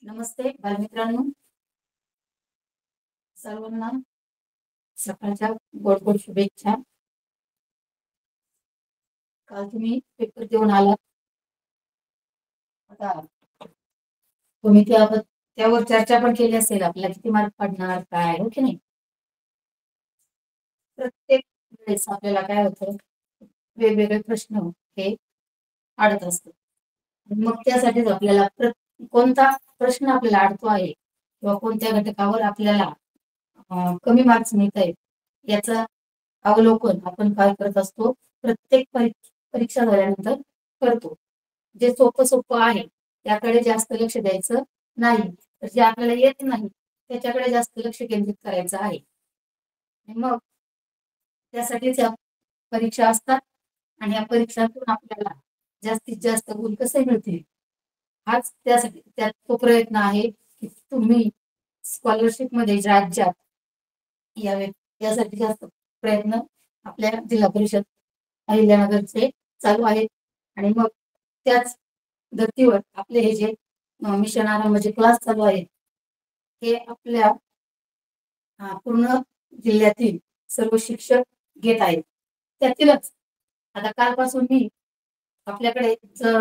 नमस्ते बालमित्रांनो, सर्वांना सकाळच्या गोड गोड शुभेच्छा. काल तुम्ही पेपर देऊन आलात. आता तुम्ही त्यावर चर्चा पण केली असेल, आपल्याला किती मार्क पडणार काय, हो की नाही. प्रत्येक वेळेस आपल्याला काय होतं, वेगवेगळे प्रश्न हे अडत असतात. मग त्यासाठीच आपल्याला कोणता प्रश्न आपल्याला अडतो आहे किंवा कोणत्या घटकावर आपल्याला कमी मार्क्स मिळत आहेत याचा अवलोकन आपण काय करत असतो, प्रत्येक परीक्षा झाल्यानंतर करतो. जे सोपं सोपं आहे त्याकडे जास्त लक्ष द्यायचं नाही, तर जे आपल्याला येत नाही त्याच्याकडे जास्त लक्ष केंद्रित करायचं आहे. मग त्यासाठीच या परीक्षा असतात आणि या परीक्षांतून आपल्याला जास्तीत जास्त गुण कसे मिळतील हाच त्यासाठी त्यात तो प्रयत्न आहे की तुम्ही स्कॉलरशिप मध्ये राज्यात यावे यासाठी जास्त प्रयत्न आपल्या जिल्हा परिषद अहिल्यानगरचे चालू आहेत. आणि मग त्याच धर्तीवर आपले हे जे मिशन आराम म्हणजे क्लास चालू आहेत हे आपल्या पूर्ण जिल्ह्यातील सर्व शिक्षक घेत आहेत. त्यातीलच आता कालपासून मी आपल्याकडे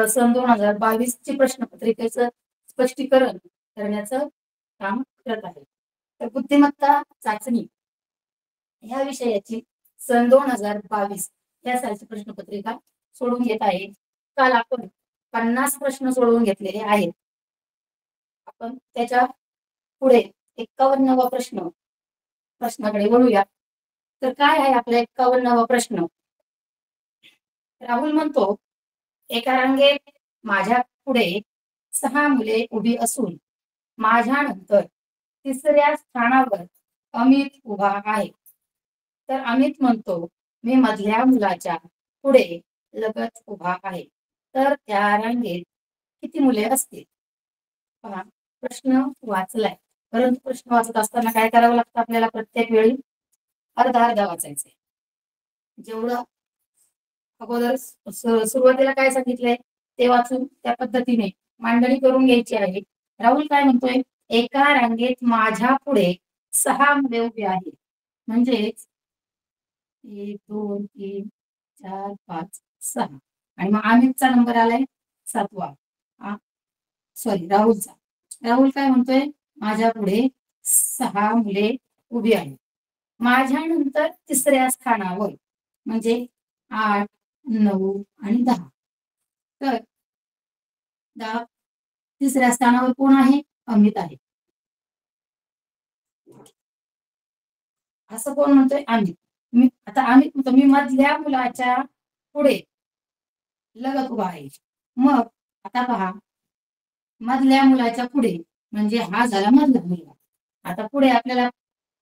सन 2022 ची प्रश्नपत्रिकेचं स्पष्टीकरण करण्याचं काम करत आहे. तर बुद्धिमत्ता चाचणी ह्या विषयाची सन 2022 या सालची प्रश्नपत्रिका सोडून घेत आहे. काल आपण 50 प्रश्न सोडवून घेतलेले आहेत. आपण त्याच्या पुढे 51वा प्रश्नाकडे वळूया. तर काय आहे आपला 51वा प्रश्न? राहुल म्हणतो, एका रांगेत माझ्या पुढे 6 मुले उभी असून माझ्यानंतर तिसऱ्या स्थानावर अमित उभा आहे. तर अमित म्हणतो, मी मधल्या मुलाच्या पुढे लगत उभा आहे, तर त्या रांगेत किती मुले असतील? पहा, प्रश्न वाचलाय, परंतु प्रश्न वाचत असताना काय करावं लागतं आपल्याला? प्रत्येक वेळी अर्धा अर्धा वाचायचंय. जेवढं अगोदर सुरुवातीला काय सांगितलंय ते वाचून त्या पद्धतीने मांडणी करून घ्यायची आहे. राहुल काय म्हणतोय, एका रांगेत माझ्या पुढे 6 मुले उभी आहेत, म्हणजेच 1 2 3 4 5 6. आणि मग अमितचा नंबर आलाय 7वा. सॉरी, राहुलचा. राहुल काय म्हणतोय, माझ्या पुढे 6 मुले उभी आहेत, माझ्यानंतर तिसऱ्या स्थानावर म्हणजे 8 9 आणि 10. तर तिसऱ्या स्थानावर कोण आहे? अमित आहे. असं कोण म्हणतोय? अमित. आता अमित म्हणतो, मी मधल्या मुलाच्या पुढे लगत उभा आहे. मग आता पहा, मधल्या मुलाच्या पुढे म्हणजे हा झाला मधला मुलगा. आता पुढे आपल्याला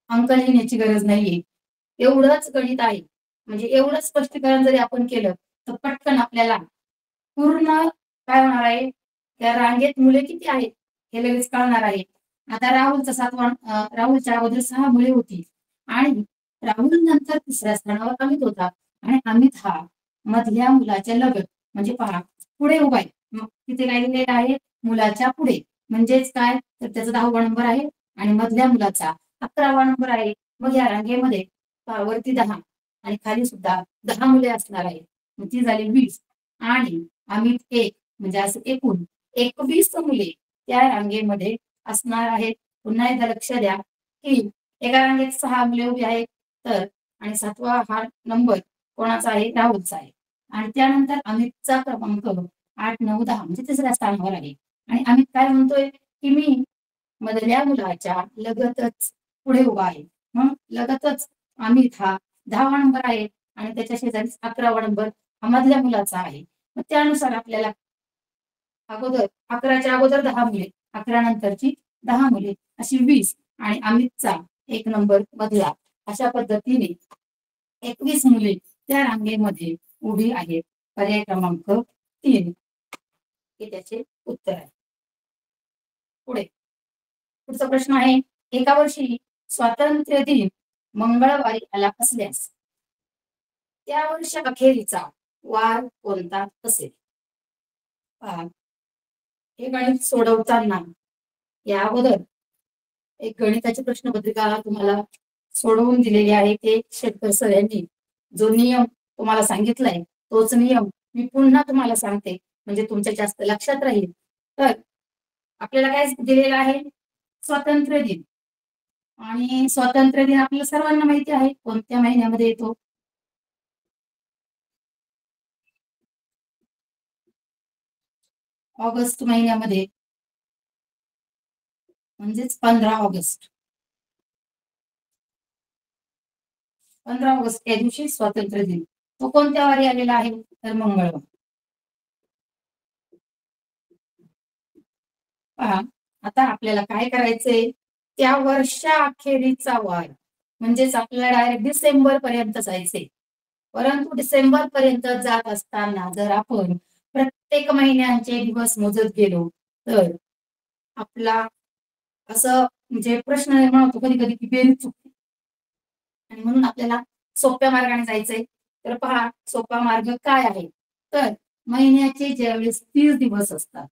अंक लिहिण्याची गरज नाहीये, एवढंच गणित आहे. म्हणजे एवढं स्पष्टीकरण जरी आपण केलं तर पटकन आपल्याला पूर्ण काय होणार आहे, त्या रांगेत मुले किती आहेत हे लगेच कळणार आहे. आता राहुलच्या अगोदर 6 मुले होती आणि राहुल नंतर तिसऱ्या स्थानावर अमित होता आणि अमित हा मधल्या मुलाच्या लगत म्हणजे पहा पुढे उभा आहे. मग तिथे काय लिहिलेलं आहे? मुलाच्या पुढे, म्हणजेच काय, तर त्याचा 10वा नंबर आहे आणि मधल्या मुलाचा 11वा नंबर आहे. मग या रांगेमध्ये वरती 10 आणि खाली सुद्धा 10 मुले असणार आहेत, मग ती झाली 20 आणि अमित 1 म्हणजे असं एकूण 21 मुले त्या रांगेमध्ये असणार आहेत. पुन्हा एकदा लक्ष द्या की एका रांगेत 6 मुले उभी आहेत, तर आणि 7वा हा नंबर कोणाचा आहे? राहुलचा आहे. आणि त्यानंतर अमितचा क्रमांक 8 9 10 म्हणजे तिसऱ्या स्थानावर आहे. आणि अमित काय म्हणतोय की मी मधल्या मुलाच्या लगतच पुढे उभा आहे. मग लगतच अमित हा 10वा नंबर आहे आणि त्याच्या शेजारी 11वा नंबर हा मधल्या मुलाचा आहे. मग त्यानुसार आपल्याला अगोदर 11च्या अगोदर 10 मुले, 11 नंतरची 10 मुले अशी 20 आणि अमितचा 1 नंबर मधला, अशा पद्धतीने 21 मुले त्या रांगेमध्ये उभी आहेत. पर्याय क्रमांक 3 हे त्याचे उत्तर आहे. पुढचा प्रश्न आहे, एका वर्षी स्वातंत्र्य दिन मंगळवारी आला असल्यास त्या वर्षी अखेरीचा वार कोणता असेल? हे गणित सोडवताना या अगोदर एक गणिताची प्रश्नपत्रिका तुम्हाला सोडवून दिलेली आहे. ते शेतकर सर यांनी जो नियम तुम्हाला सांगितलाय तोच नियम मी पुन्हा तुम्हाला सांगते, म्हणजे तुमच्या जास्त लक्षात राहील. तर आपल्याला काय दिलेलं आहे? स्वातंत्र्य दिन. आणि स्वातंत्र्य दिन आपल्याला सर्वांना माहिती आहे कोणत्या महिन्यामध्ये येतो? ऑगस्ट महिन्यामध्ये, म्हणजेच 15 ऑगस्ट. 15 ऑगस्ट या दिवशी स्वातंत्र्य दिन. तो कोणत्या वारी आलेला आहे? तर मंगळवार. पहा, आता आपल्याला काय करायचंय? त्या वर्षा अखेरीचा वार, म्हणजेच आपल्याला डायरेक्ट डिसेंबर पर्यंत जायचंय. परंतु डिसेंबर पर्यंत जात असताना जर आपण प्रत्येक महिन्यांचे दिवस मोजत गेलो तर आपला असं म्हणजे प्रश्न निर्माण होतो कधी कधी की बेरीज चुकते. आणि म्हणून आपल्याला सोप्या मार्गाने जायचंय. तर पहा, सोपा मार्ग काय आहे? तर महिन्याचे ज्यावेळेस 30 दिवस असतात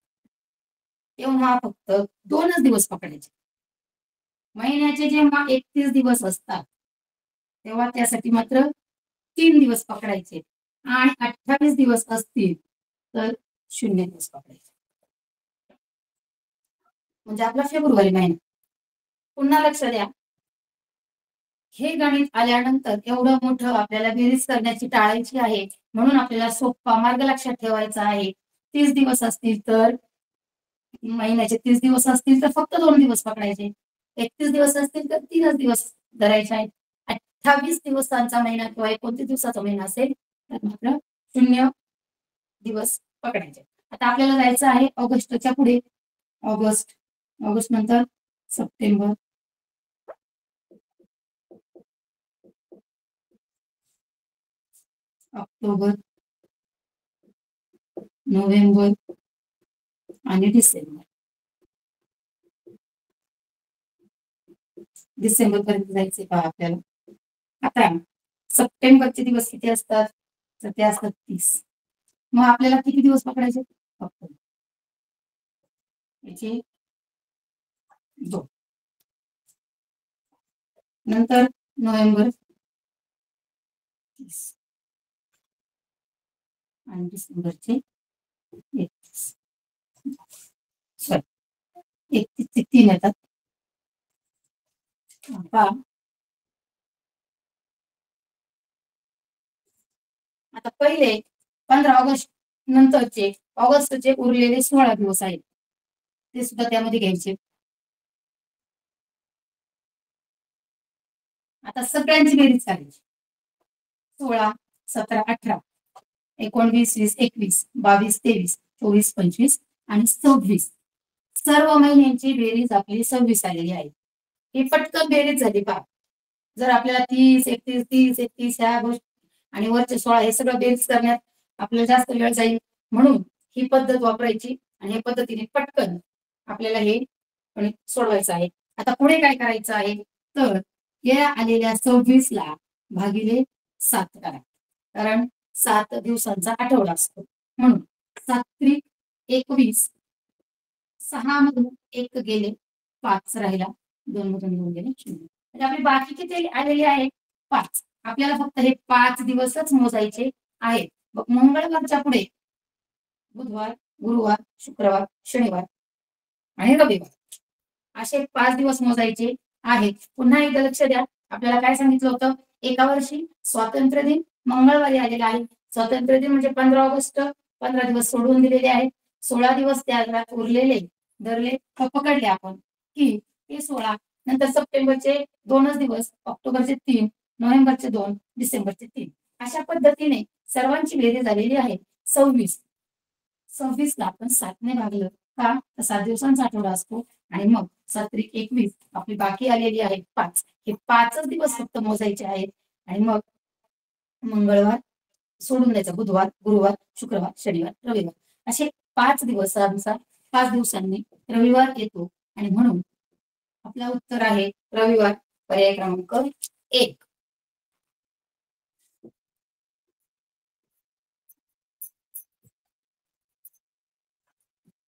तेव्हा फक्त 2च दिवस पकडायचे. महिन्याचे जेव्हा 31 दिवस असतात तेव्हा त्यासाठी मात्र 3 दिवस पकडायचे. आणि 28 दिवस असतील तर 0 दिवस पकडायचे. म्हणजे आपला फेब्रुवारी महिना. पुन्हा लक्ष द्या, हे गणित आल्यानंतर एवढं मोठं आपल्याला बेरीज करण्याची टाळायची आहे, म्हणून आपल्याला सोपा मार्ग लक्षात ठेवायचा आहे. 30 दिवस असतील तर महिन्याचे 30 दिवस असतील तर फक्त 2 दिवस पकडायचे. 31 दिवस असतील तर 3च दिवस धरायचे आहेत. 28 दिवसांचा महिना किंवा 29 दिवसाचा महिना असेल तर मात्र 0 दिवस पकडायचे. आता आपल्याला जायचं आहे ऑगस्टच्या पुढे. ऑगस्ट, ऑगस्ट नंतर सप्टेंबर, ऑक्टोबर, नोव्हेंबर आणि डिसेंबर. डिसेंबर पर्यंत जायचे पहा आपल्याला. आता सप्टेंबरचे दिवस किती असतात? तर ते असतात 30. मग आपल्याला किती दिवस पकडायचे? फक्त याचे 2. नंतर नोव्हेंबर 30 आणि डिसेंबरचे 31. सॉरी, 31 चे 3 येतात. आता पहिले 15 ऑगस्ट नंतरचे ऑगस्टचे उरलेले 16 दिवस आहेत ते सुद्धा त्यामध्ये घ्यायचे. आता सगळ्यांची बेरीज करायची. 16, 17, 18, 19, 20, 21, 22, 23, 24, 25 आणि 26. सर्व महिन्यांची बेरीज आपली 26 आलेली आहे. ही पटकन बेरीज झाली पहा. जर आपल्याला 30, 31, 30, 31 ह्या गोष्टी आणि वरचे 16 हे सगळं बेरीज करण्यात आपल्याला जास्त वेळ जाईल, म्हणून ही पद्धत वापरायची आणि या पद्धतीने पटकन आपल्याला हे गणित सोडवायचं आहे. आता पुढे काय करायचं आहे? तर या आलेल्या 26 ला भागिले 7 करा, कारण 7 दिवसांचा आठवडा असतो. म्हणून 7 21, 6 मधून 1 गेले, 5 राहिला, 2 मधून 2 गेले 0. म्हणजे आपली बाकी किती आलेली आहे? 5. आपल्याला फक्त हे 5 दिवसच मोजायचे आहेत. मग मंगळवारच्या पुढे बुधवार, गुरुवार, शुक्रवार, शनिवार आणि रविवार असे 5 दिवस मोजायचे आहेत. पुन्हा एकदा लक्ष द्या, आपल्याला काय सांगितलं होतं? एका वर्षी स्वातंत्र्य दिन मंगळवारी आलेला आहे. स्वातंत्र्य दिन म्हणजे 15 ऑगस्ट. 15 दिवस सोडून दिलेले आहेत. 16 दिवस त्या उरलेले धरले पकडले आपण की ते 16. नंतर सप्टेंबरचे 2च दिवस, ऑक्टोबरचे 3, नोव्हेंबरचे 2, डिसेंबरचे 3. अशा पद्धतीने सर्वांची बेरीज झालेली आहे 26. 26 ला आपण 7 ने भागलं का? तर 7 दिवसांचा आठवडा असतो. आणि मग 7-21 आपली बाकी आलेली आहे 5. हे 5च दिवस फक्त मोजायचे आहेत. आणि मग मंगळवार सोडून द्यायचा, बुधवार, गुरुवार, शुक्रवार, शनिवार, रविवार असे 5 दिवसांचा 5 दिवसांनी रविवार येतो. आणि म्हणून आपला उत्तर आहे रविवार, पर्याय क्रमांक 1.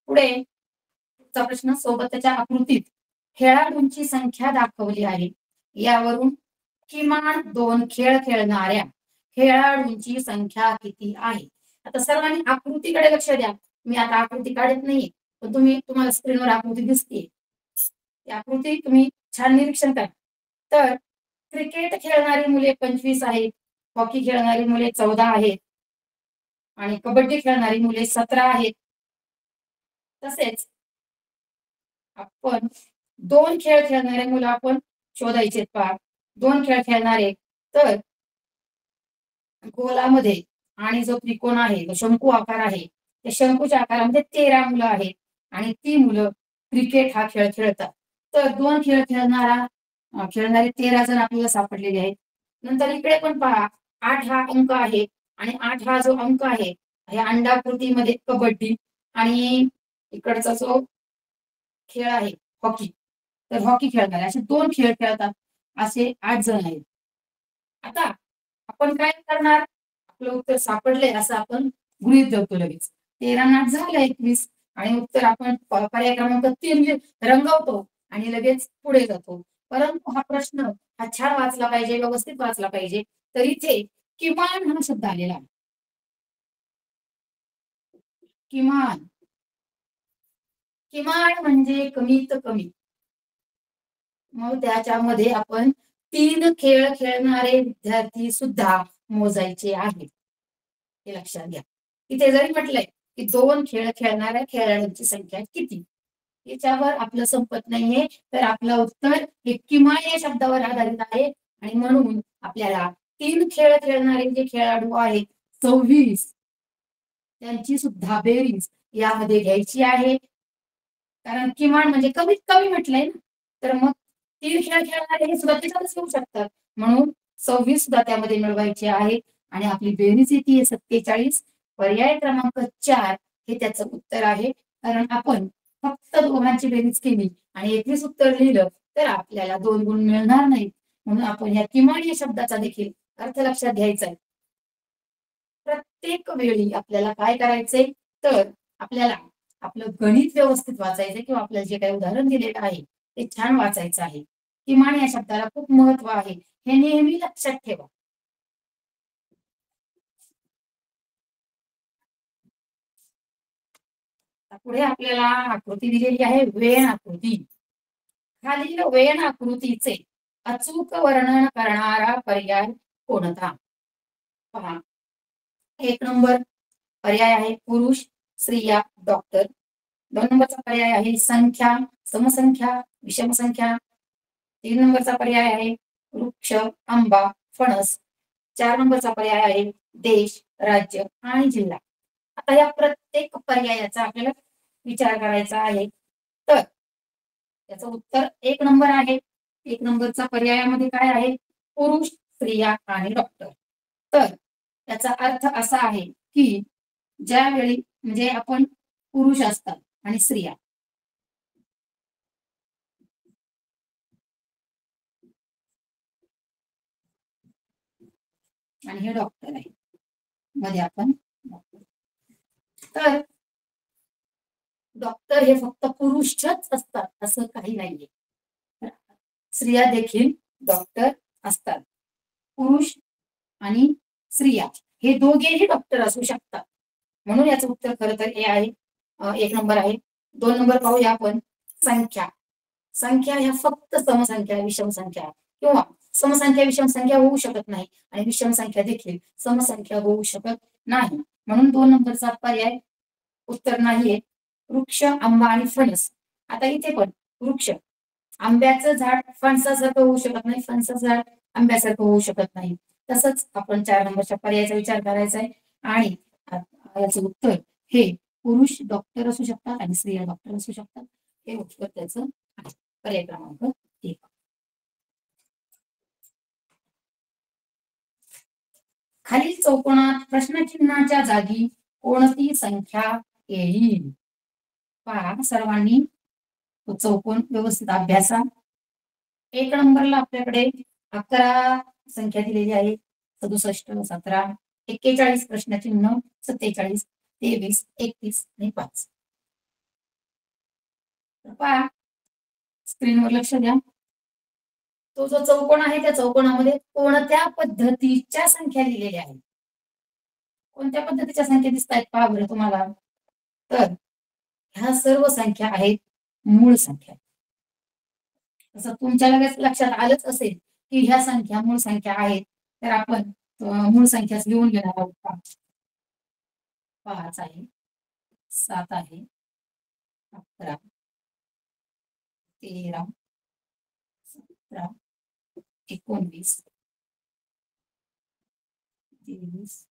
पुढे प्रश्न, सोबतच्या आकृतीत खेळाडूंची संख्या दाखवली आहे. यावरून किमान 2 खेळ खेळणाऱ्या खेळाडूंची संख्या किती आहे? आता सर्वांनी आकृतीकडे लक्ष द्या. मी आता आकृती काढत नाहीये, पण तुम्हाला स्क्रीनवर आकृती दिसते. आकृती तुम्ही छान निरीक्षण करा. तर क्रिकेट खेळणारी मुले 25 आहेत, हॉकी खेळणारी मुले 14 आहेत आणि कबड्डी खेळणारी मुले 17 आहेत. तसेच आपण 2 खेळ खेळणारे मुलं आपण शोधायचे पहा. 2 खेळ खेळणारे, तर गोलामध्ये आणि जो त्रिकोण आहे, शंकू आकार आहे, त्या शंकूच्या आकारामध्ये 13 मुलं आहेत आणि ती मुलं क्रिकेट हा खेळ खेळतात. तर 2 खेळ खेळणारे 13 जण आपल्याला सापडलेले आहेत. नंतर इकडे पण पहा, 8 हा अंक आहे आणि 8 हा जो अंक आहे, हे अंडाकृतीमध्ये कबड्डी आणि इकडचा जो खेळ आहे हॉकी, तर हॉकी खेळणारे असे 2 खेळ खेळतात, असे 8 जण आहेत. आता आपण काय करणार? आपलं उत्तर सापडले असं आपण गृहीत धरतो लगेच. 13 आणि 8 झालं 21 आणि उत्तर आपण पर्याय क्रमांक 3 रंगवतो आणि लगेच पुढे जातो. परंतु हा प्रश्न हा छान वाचला पाहिजे, व्यवस्थित वाचला पाहिजे. तर इथे किमान हा शब्द आलेला आहे. किमान, किमान म्हणजे कमीत कमी. मग त्याच्यामध्ये आपण 3 खेळ खेळणारे विद्यार्थी सुद्धा मोजायचे आहेत, हे लक्षात घ्या. इथे जरी म्हटलंय की 2 खेळ खेळणाऱ्या खेळाडूंची संख्या किती, याच्यावर आपलं संपत नाहीये. तर आपलं उत्तर हे किमान या शब्दावर आधारित आहे आणि म्हणून आपल्याला 3 खेळ खेळणारे जे खेळाडू आहेत 26, त्यांची सुद्धा बेरीज यामध्ये घ्यायची आहे. कारण किमान म्हणजे कमीत कमी म्हटलंय ना, तर मग 3 खेळ खेळणारे हे सुद्धा त्याच्यातच येऊ शकतात. म्हणून 26 सुद्धा त्यामध्ये मिळवायचे आहेत आणि आपली बेरीज येते 47. पर्याय क्रमांक 4 हे त्याचं उत्तर आहे. कारण आपण फक्त दोघांची बेरीज केली आणि 21 उत्तर लिहिलं तर आपल्याला 2 गुण मिळणार नाहीत. म्हणून आपण या किमान या शब्दाचा देखील अर्थ लक्षात घ्यायचा आहे. प्रत्येक वेळी आपल्याला काय करायचंय, तर आपल्याला आपलं गणित व्यवस्थित वाचायचंय किंवा आपल्याला जे काही उदाहरण दिलेलं आहे ते छान वाचायचं आहे. किमान या शब्दाला खूप महत्व आहे, हे नेहमी लक्षात ठेवा. पुढे आपल्याला आकृती दिलेली आहे, वेण आकृती. खालील वेण आकृतीचे अचूक वर्णन करणारा पर्याय कोणता? पहा, 1 नंबर पर्याय आहे पुरुष, स्त्रिया, डॉक्टर. 2 नंबरचा पर्याय आहे संख्या, समसंख्या, विषमसंख्या. 3 नंबरचा पर्याय आहे वृक्ष, आंबा, फणस. 4 नंबरचा पर्याय आहे देश, राज्य आणि जिल्हा. आता या प्रत्येक पर्यायाचा आपल्याला विचार करायचा आहे. तर त्याचं उत्तर 1 नंबर आहे. 1 नंबरचा पर्यायामध्ये काय आहे? पुरुष, स्त्रिया आणि डॉक्टर. तर त्याचा अर्थ असा आहे की ज्यावेळी म्हणजे आपण पुरुष असतात आणि स्त्रिया, आणि हे डॉक्टर आहे, मध्ये आपण तर डॉक्टर हे फक्त पुरुषच असतात असं काही नाहीये. स्त्रिया देखील डॉक्टर असतात. पुरुष आणि स्त्रिया हे दोघेही डॉक्टर असू शकतात. म्हणून याचं उत्तर खरं तर हे आहे, 1 नंबर आहे. 2 नंबर पाहूया आपण, संख्या. संख्या ह्या फक्त समसंख्या, विषम संख्या किंवा समसंख्या विषम संख्या होऊ शकत नाही आणि विषम संख्या देखील समसंख्या होऊ शकत नाही. म्हणून 2 नंबरचा पर्याय उत्तर नाहीये. वृक्ष, आंबा आणि फणस. आता इथे पण वृक्ष, आंब्याचं झाड फणसासारखं होऊ शकत नाही, फणसाचं झाड आंब्यासारखं होऊ शकत नाही. तसंच आपण 4 नंबरच्या पर्यायाचा विचार करायचा आहे आणि याचं उत्तर हे पुरुष डॉक्टर असू शकतात आणि स्त्रिया डॉक्टर असू शकतात. हे उत्तर त्याचं आहे. पर्याय क्रमांक 1. खालील चौकोनात प्रश्नचिन्हाच्या जागी कोणती संख्या येईल? पहा, सर्वांनी तो चौकोन व्यवस्थित अभ्यासा. 1 नंबरला आपल्याकडे 11 संख्या दिलेली आहे, 67, 17, 41 प्रश्नचिन्ह, 47, 23, 31 आणि 5. तर पहा स्क्रीनवर लक्ष द्या. तो जो चौकोन आहे त्या चौकोनामध्ये कोणत्या पद्धतीच्या संख्या लिहिलेल्या आहेत. कोणत्या पद्धतीच्या संख्या दिसत आहेत पहा बरं तुम्हाला. तर ह्या सर्व संख्या आहेत मूळ संख्या. असं तुमच्या लगेच लक्षात आलंच असेल की ह्या संख्या मूळ संख्या आहेत. तर आपण मूळ संख्या लिहून घेणार आहोत. 5 आहे, 7 आहे, 11, 13, 17, 19, 23,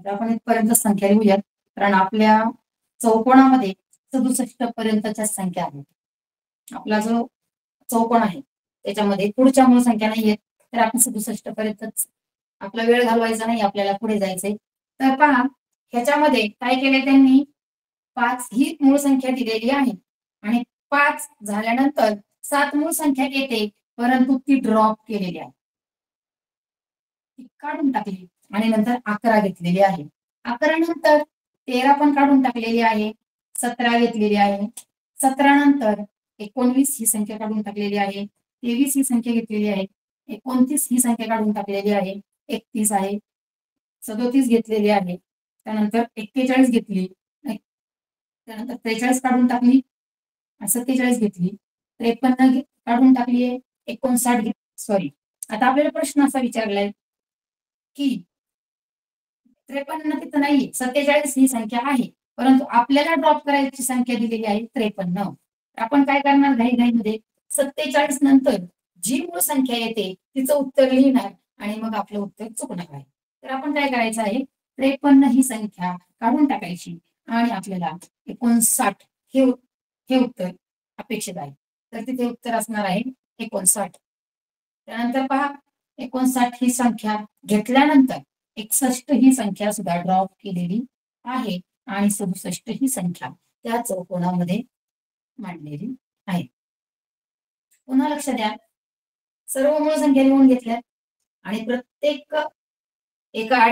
आपण इथपर्यंत संख्या लिहूयात. कारण आपल्या चौकोनामध्ये 67 पर्यंतच्या संख्या आहेत. आपला जो चौकोन आहे त्याच्यामध्ये पुढच्या मूळ संख्या नाहीयेत. तर आपण 67 पर्यंतच आपला वेळ घालवायचा नाही, आपल्याला पुढे जायचंय. तर पहा ह्याच्यामध्ये काय केलंय त्यांनी, 5 ही मूळ संख्या दिलेली आहे आणि 5 झाल्यानंतर 7 मूळ संख्या येते, परंतु ती ड्रॉप केलेली आहे, ती काढून टाकली आणि नंतर 11 घेतलेली आहे. 11 नंतर 13 पण काढून टाकलेली आहे, 17 घेतलेली आहे, 17 नंतर 19 ही संख्या काढून टाकलेली आहे, 23 ही संख्या घेतलेली आहे, 29 ही संख्या काढून टाकलेली आहे, 31 आहे, 37 घेतलेली आहे, त्यानंतर 41 घेतली, त्यानंतर 43 काढून टाकली, 47 घेतली, 53 काढून टाकली आहे, 59 सॉरी. आता आपल्याला प्रश्न असा विचारलाय की 53 तिथं नाहीये, 47 ही संख्या आहे, परंतु आपल्याला ड्रॉप करायची संख्या दिलेली आहे 53. आपण काय करणार घाईघाईमध्ये 47 नंतर जी मूळ संख्या येते तिचं उत्तर लिहिणार आणि मग आपलं उत्तर चुकणार आहे. तर आपण काय करायचं आहे, 53 ही संख्या काढून टाकायची आणि आपल्याला 59 हे उत्तर अपेक्षित आहे. तर तिथे उत्तर असणार आहे 59. त्यानंतर पहा 59 ही संख्या घेतल्यानंतर 61 ही संख्या सुद्धा ड्रॉप केलेली आहे आणि 67 ही संख्या त्या चौकोनामध्ये मांडलेली आहे. पुन्हा लक्ष द्या, सर्व मूळ संख्या लिहून घेतल्या आणि प्रत्येक एका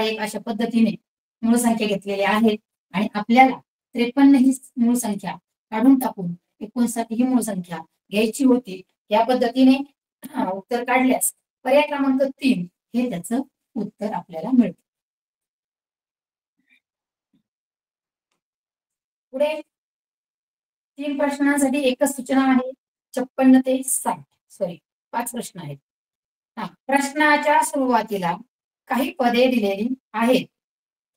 एक अशा पद्धतीने मूळ संख्या घेतलेल्या आहेत आणि आपल्याला 53 ही मूळ संख्या काढून टाकून 59 ही मूळ संख्या घ्यायची होती. या पद्धतीने उत्तर काढल्यास पर्याय क्रमांक 3 हे त्याचं उत्तर आपल्याला मिळतं. पुढे 3 प्रश्नांसाठी एकच सूचना आहे. 56 ते 60 सॉरी 5 प्रश्न आहेत. प्रश्नाच्या सुरुवातीला काही पदे दिलेली आहेत,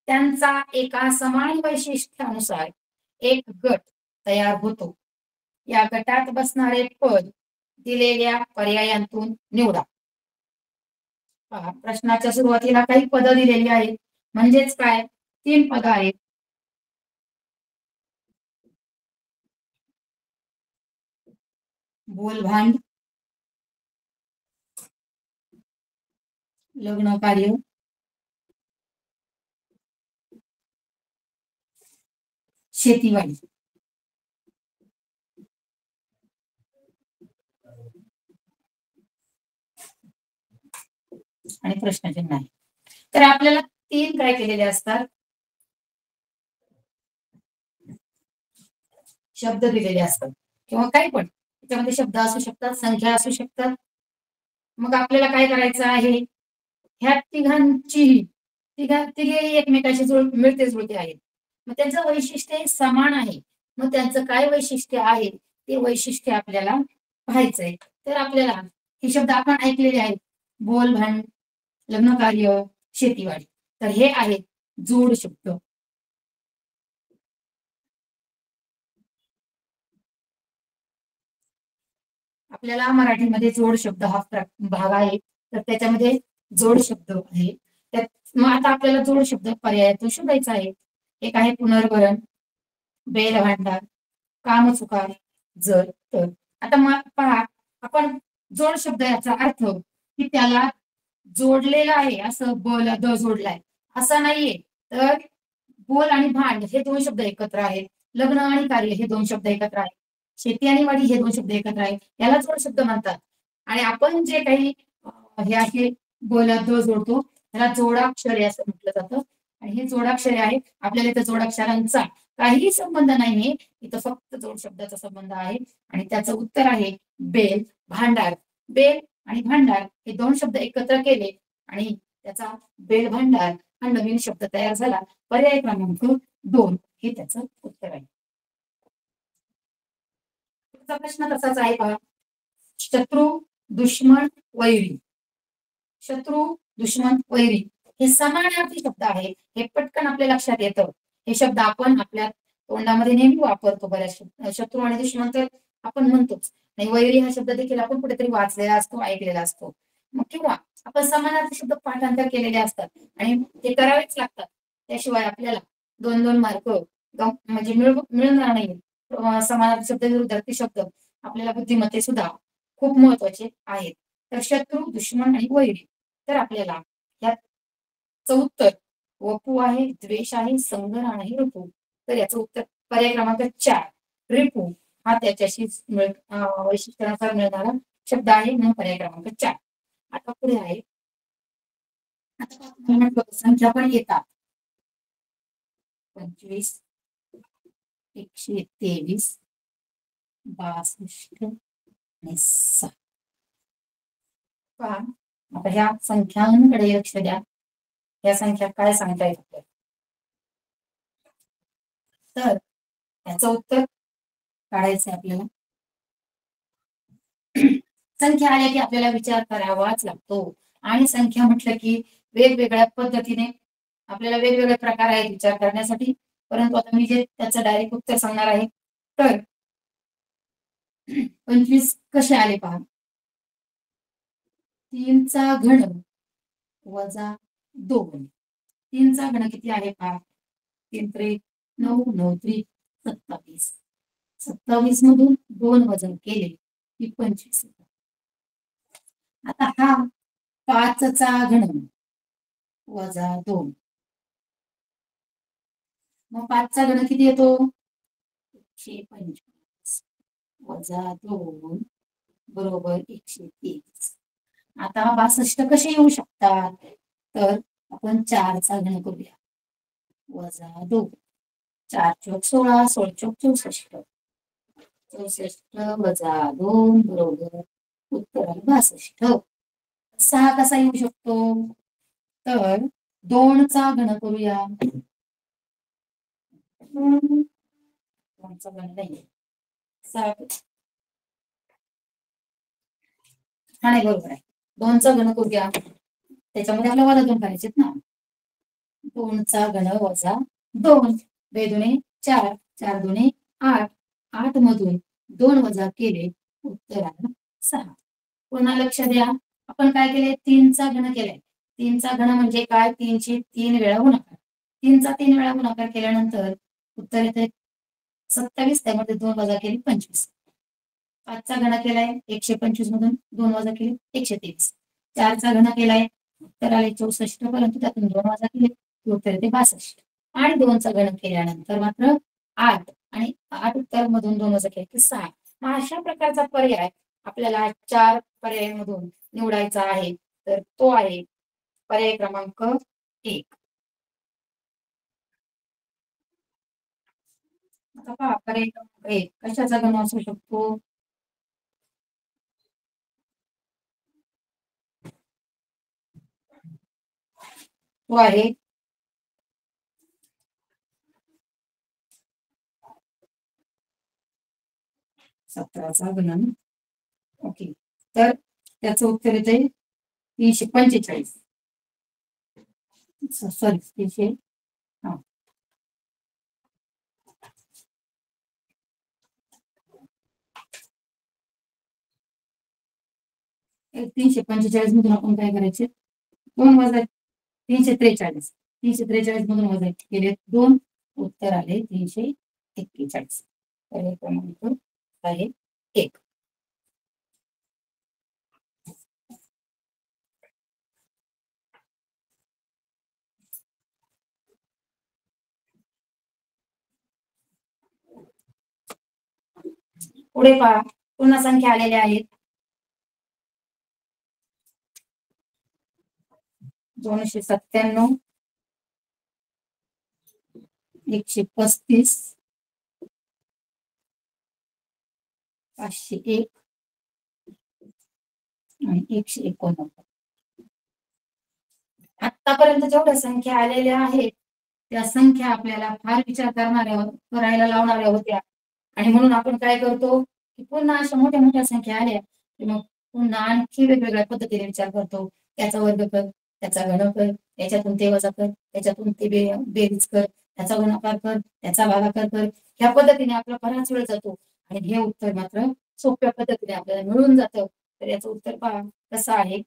त्यांचा एका समान वैशिष्ट्यानुसार एक गट तयार होतो. या गटात बसणारे पद दिलेल्या पर्यायांतून निवडा. प्रश्नाच्या सुरुवातीला काही पद दिलेली आहेत, म्हणजेच काय 3 पद आहेत. बोलभांड, लग्न कार्य, शेतीवाडी. आणि प्रश्नचिन्ह आहे. तर आपल्याला 3 काय केलेले असतात, शब्द दिलेले असतात किंवा काही पण त्याच्यामध्ये शब्द असू शकतात, संख्या असू शकतात. मग आपल्याला काय करायचं आहे, ह्या तिघांची तिघे एकमेकाशी मिळते जुळते आहेत. मग त्यांचं वैशिष्ट्य समान आहे. मग त्यांचं काय वैशिष्ट्य आहे ते वैशिष्ट्य आपल्याला पाहायचंय. तर आपल्याला हे शब्द आपण ऐकलेले आहेत, बोलभांड, लग्न कार्य, शेतीवाडी. तर हे आहेत जोड शब्द. आपल्याला मराठीमध्ये जोड शब्द हा भाग आहे. तर त्याच्यामध्ये जोड शब्द आहे. मग आता आपल्याला जोड शब्द पर्यायातून शोधायचा आहे. एक आहे पुनर्वरण, बेलभांडार, कामचुकार, जर तर आता मग पहा, आपण जोड शब्द याचा अर्थ की त्याला जोडलेला आहे, असं ब ला द जोडलाय असं नाहीये. तर बोल आणि भांड हे दोन शब्द एकत्र आहेत, लग्न आणि कार्य हे दोन शब्द एकत्र आहेत, शेती आणि वाडी हे दोन शब्द एकत्र आहेत, याला जोड शब्द म्हणतात. आणि आपण जे काही हे आहे बोला द जोडतो त्याला जोडाक्षरे असं म्हटलं जातं. आणि हे जोडाक्षरे आहेत. आपल्याला इथं जोडाक्षरांचा काहीही संबंध नाहीये, इथं फक्त जोड शब्दाचा संबंध आहे. आणि त्याचं उत्तर आहे बेल भांडार. बेल आणि भांडार हे दोन शब्द एकत्र केले आणि त्याचा बेल भांडार हा नवीन शब्द तयार झाला. पर्याय क्रमांक 2 हे त्याचं उत्तर आहे. पुढचा प्रश्न तसाच आहे पहा. शत्रू, दुश्मन, वैरी. शत्रू, दुश्मन, वैरी हे समानार्थी शब्द आहेत. हे पटकन आपल्या लक्षात येतं. हे शब्द आपण आपल्या तोंडामध्ये नेहमी वापरतो. बऱ्याच शत्रू आणि दुश्मन तर आपण म्हणतोच. आणि वैरी हा शब्द देखील आपण कुठेतरी वाचलेला असतो, ऐकलेला असतो. मग किंवा आपण समानार्थी शब्द पाठांतर केलेले असतात आणि ते करावेच लागतात. त्याशिवाय आपल्याला 2-2 मार्क म्हणजे मिळणार नाही. समानार्थी शब्द, विरुद्धार्थी शब्द आपल्याला बुद्धिमत्ते सुद्धा खूप महत्वाचे आहेत. तर शत्रू, दुश्मन आणि वैरी. तर आपल्याला याचं उत्तर वपू आहे, द्वेष आहे, संग्रहण आहे, रिपू. तर याचं उत्तर पर्याय क्रमांक 4 रिपू हा त्याच्याशी वैशिष्ट्यानुसार मिळणारा शब्द आहे, म्हणून पर्याय क्रमांक 4. आता पुढे आहे, आता संख्या पण येतात. 25, 123, 62 आणि 6. पहा, आता ह्या संख्यांकडे लक्ष द्या. या संख्या काय सांगता येतात तर याचं उत्तर काढायचं आपल्याला. संख्या आल्या की आपल्याला विचार करावाच लागतो. आणि संख्या म्हटलं की वेगवेगळ्या पद्धतीने आपल्याला वेगवेगळे प्रकार आहेत विचार करण्यासाठी. परंतु आता मी जे त्याचं डायरेक्ट उत्तर सांगणार आहे. तर 25 कसे आले पहा. 3चा घन वजा 2. 3चा घन किती आहे पहा. 3 त्रिक 9, 9 त्रिक 27. 27 मधून 2 वजन केले की 25. आता हा 5चा घन वजा 2. मग 5चा घन किती येतो. 125 वजा 2 बरोबर 123. आता 62 कसे येऊ शकतात. तर आपण 4चा घन करूया. वजा 2. 4 चौक 16, 16 चौक 64. 64 वजा 2 बरोबर उत्तर 62. 6 कसा येऊ शकतो. तर 2चा घन करूया. 2चा घन नाही. 7 हा नाही बरोबर आहे. 2चा घन करूया. त्याच्यामध्ये आपल्याला वजा 2 करायचे ना. 2चा घन वजा 2. 2 दुणे 4, 4 दुणे 8. 8 मधून 2 वजा केले उत्तर आलं 6. पुन्हा लक्ष द्या, आपण काय केले. 3चा घन केलाय. 3चा घन म्हणजे काय. 3ची 3 वेळा गुणाकार. 3चा 3 वेळा गुणाकार केल्यानंतर उत्तर येते 27. त्यामध्ये 2 वजा केले 25. 5चा घन केलाय. 125 मधून 2 वजा केले 123. 4चा घन केलाय. उत्तर आले 64. परंतु त्यातून 2 वजा केले उत्तर येते 62. आणि 2चा घन केल्यानंतर मात्र 8. आणि 8 उत्तर मधून 2 वजा केले की 6. अशा प्रकारचा पर्याय आपल्याला 4 पर्यायांमधून निवडायचा आहे. तर तो आहे पर्याय क्रमांक 1. आता पहा, पर्याय क्रमांक 1 कशाचा घन असू शकतो. तो आहे 17चा घन. ओके, तर त्याचं उत्तर येते 345. सॉरी 300. हा 345 मधून आपण काय करायचे. 2 वजा 343. 343 मधून वजा केले 2. उत्तर आले 341. पर्याय क्रमांक आहे 1. पुढे पहा, पुन्हा संख्या आलेल्या आहेत 297, 135, 501 आणि 189. आतापर्यंत जेवढ्या संख्या आलेल्या आहेत त्या संख्या आपल्याला फार विचार करायला लावणाऱ्या होत्या, आणि म्हणून आपण काय करतो की पुन्हा अशा मोठ्या मोठ्या संख्या आल्या की मग पुन्हा आणखी वेगवेगळ्या पद्धतीने विचार करतो. त्याचा वर्ग कर, त्याचा घन कर, त्याच्यातून ते वजा कर, त्याच्यातून ते बेरीज कर, त्याचा गुणाकार कर, त्याचा भागाकार कर. ह्या पद्धतीने आपला बराच वेळ जातो आणि हे उत्तर मात्र सोप्या पद्धतीने आपल्याला मिळून जातं. तर याचं उत्तर पहा कसं आहे.